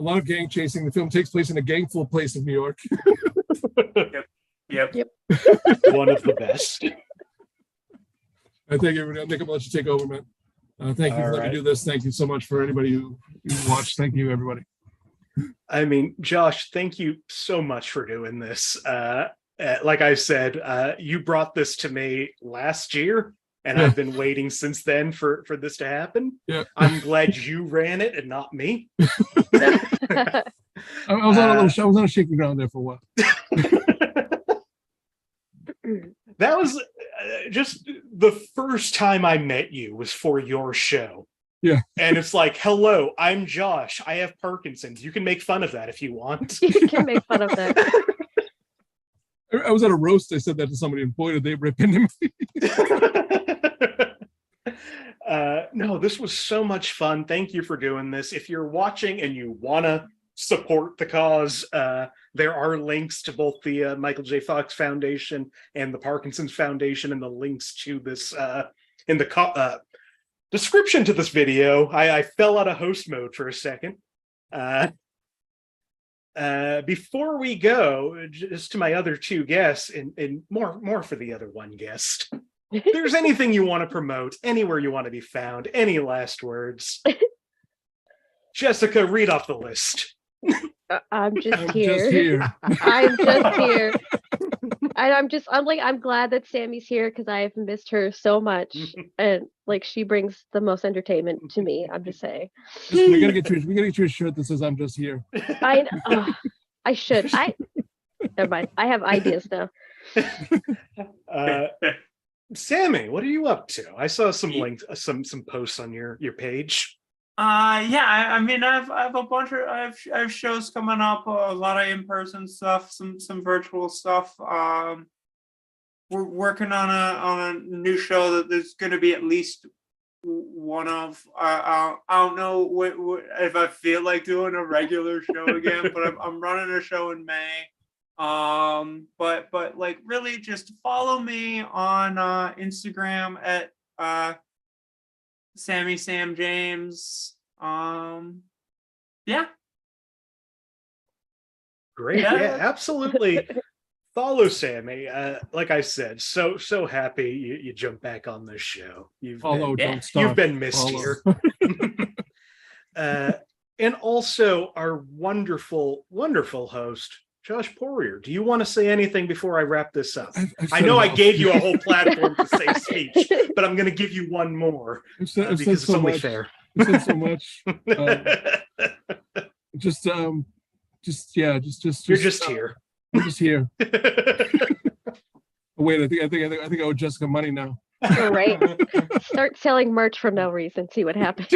lot of gang chasing. The film takes place in a gangful place in New York. Yep. One of the best. I thank everybody. I think I'm going to let you take over, man. Thank you for letting me do this. Thank you so much for anybody who watched. Thank you, everybody. I mean, Josh, thank you so much for doing this. Like I said, you brought this to me last year, and I've been waiting since then for this to happen. Yeah. I'm glad you ran it and not me. I was on a shaky ground there for a while. That was just the first time I met you was for your show. Yeah. And it's like, hello, I'm Josh. I have Parkinson's. You can make fun of that if you want. You can make fun of that. I was at a roast. I said that to somebody, and boy, did they rip into me. No, this was so much fun. Thank you for doing this. If you're watching and you want to support the cause, there are links to both the Michael J. Fox Foundation and the Parkinson's Foundation, and the links to this in the description to this video. I fell out of host mode for a second. Before we go, just to my other two guests, and more for the other one guest, if there's anything you want to promote, anywhere you want to be found, any last words? Jessica, read off the list. I'm just I'm here. just here. I'm just here. And I'm glad that Sammie's here because I've missed her so much. And like she brings the most entertainment to me. I'm just saying. We gotta get you a shirt that says "I'm just here." I should. Never mind. I have ideas now. Sammie, what are you up to? I saw some links, some posts on your page. I mean, I have a bunch of I have shows coming up, a lot of in-person stuff, some virtual stuff. We're working on a new show that there's going to be at least one of. I don't know what if I feel like doing a regular show again, but I'm running a show in May. But like really just follow me on Instagram at Sammie James. Yeah. Great. Yeah, absolutely. Follow Sammie. Like I said, so happy you jumped back on this show. You've been missed here. And also our wonderful host, Josh Porier. Do you want to say anything before I wrap this up? I know I gave you a whole platform to say speech, but I'm going to give you one more because it's only fair. I've said so much. You're just here. I'm just here. Wait, I think I owe Jessica money now. All right. Start selling merch for no reason. See what happens.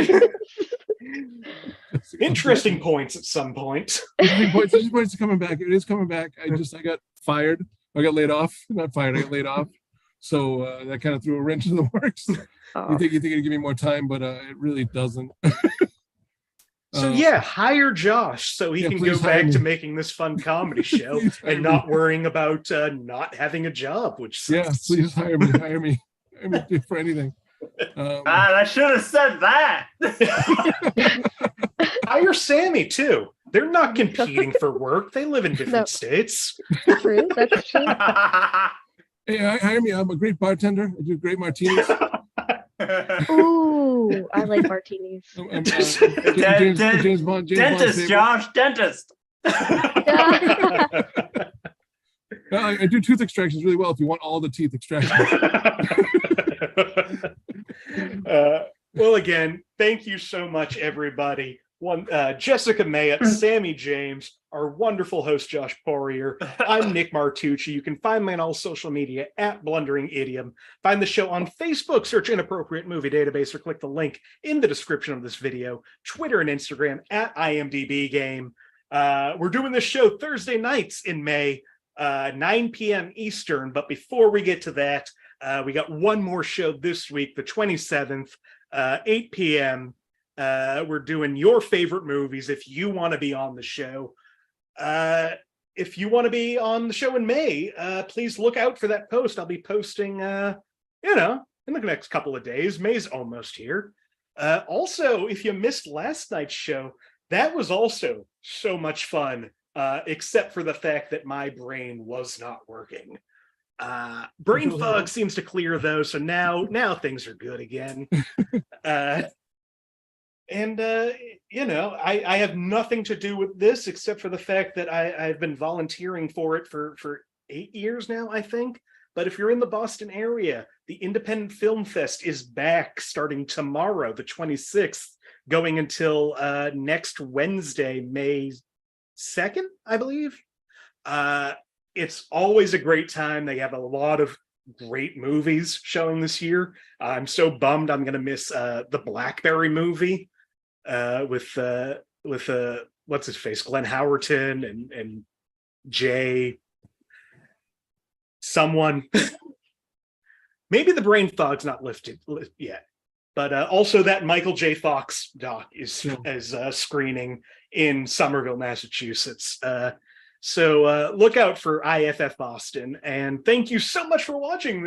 Interesting points at some point. Interesting points are coming back. It is coming back. I got fired. I got laid off. Not fired. I got laid off. So that kind of threw a wrench in the works. Oh. You think it'd give me more time, but it really doesn't. So hire Josh so he can go back to making this fun comedy show and not worrying about not having a job, which sucks. Yeah, please hire me for anything. I should have said that. Hire Sammie too. They're not competing for work. They live in different states. True. That's true. Hey, hire me. I'm a great bartender. I do great martinis. Ooh, I like martinis. James Bond. Dentist, Josh. Dentist. I do tooth extractions really well if you want all the teeth extractions. Well, again, thank you so much, everybody. Jessica Mayotte, Sammie James, our wonderful host Josh Porier. I'm Nick Martucci. You can find me on all social media at Blundering Idiom. Find the show on Facebook, search Inappropriate Movie Database, or click the link in the description of this video. Twitter and Instagram at IMDb Game. We're doing this show Thursday nights in May, 9 p.m. Eastern. But before we get to that, we got one more show this week, the 27th, 8 p.m. We're doing your favorite movies if you want to be on the show. If you want to be on the show in May, please look out for that post. I'll be posting, in the next couple of days. May's almost here. Also, if you missed last night's show, that was also so much fun, except for the fact that my brain was not working. Brain fog seems to clear though, so now things are good again. I have nothing to do with this except for the fact that I've been volunteering for it for 8 years now, I think. But if you're in the Boston area, the Independent Film Fest is back starting tomorrow, the 26th, going until next Wednesday, May 2nd, I believe. It's always a great time. They have a lot of great movies showing this year. I'm so bummed I'm going to miss the Blackberry movie with what's his face, Glenn Howerton and Jay someone. Maybe the brain fog's not lifted yet, but also that Michael J. Fox doc is screening in Somerville, Massachusetts. So look out for IFF Boston, and thank you so much for watching.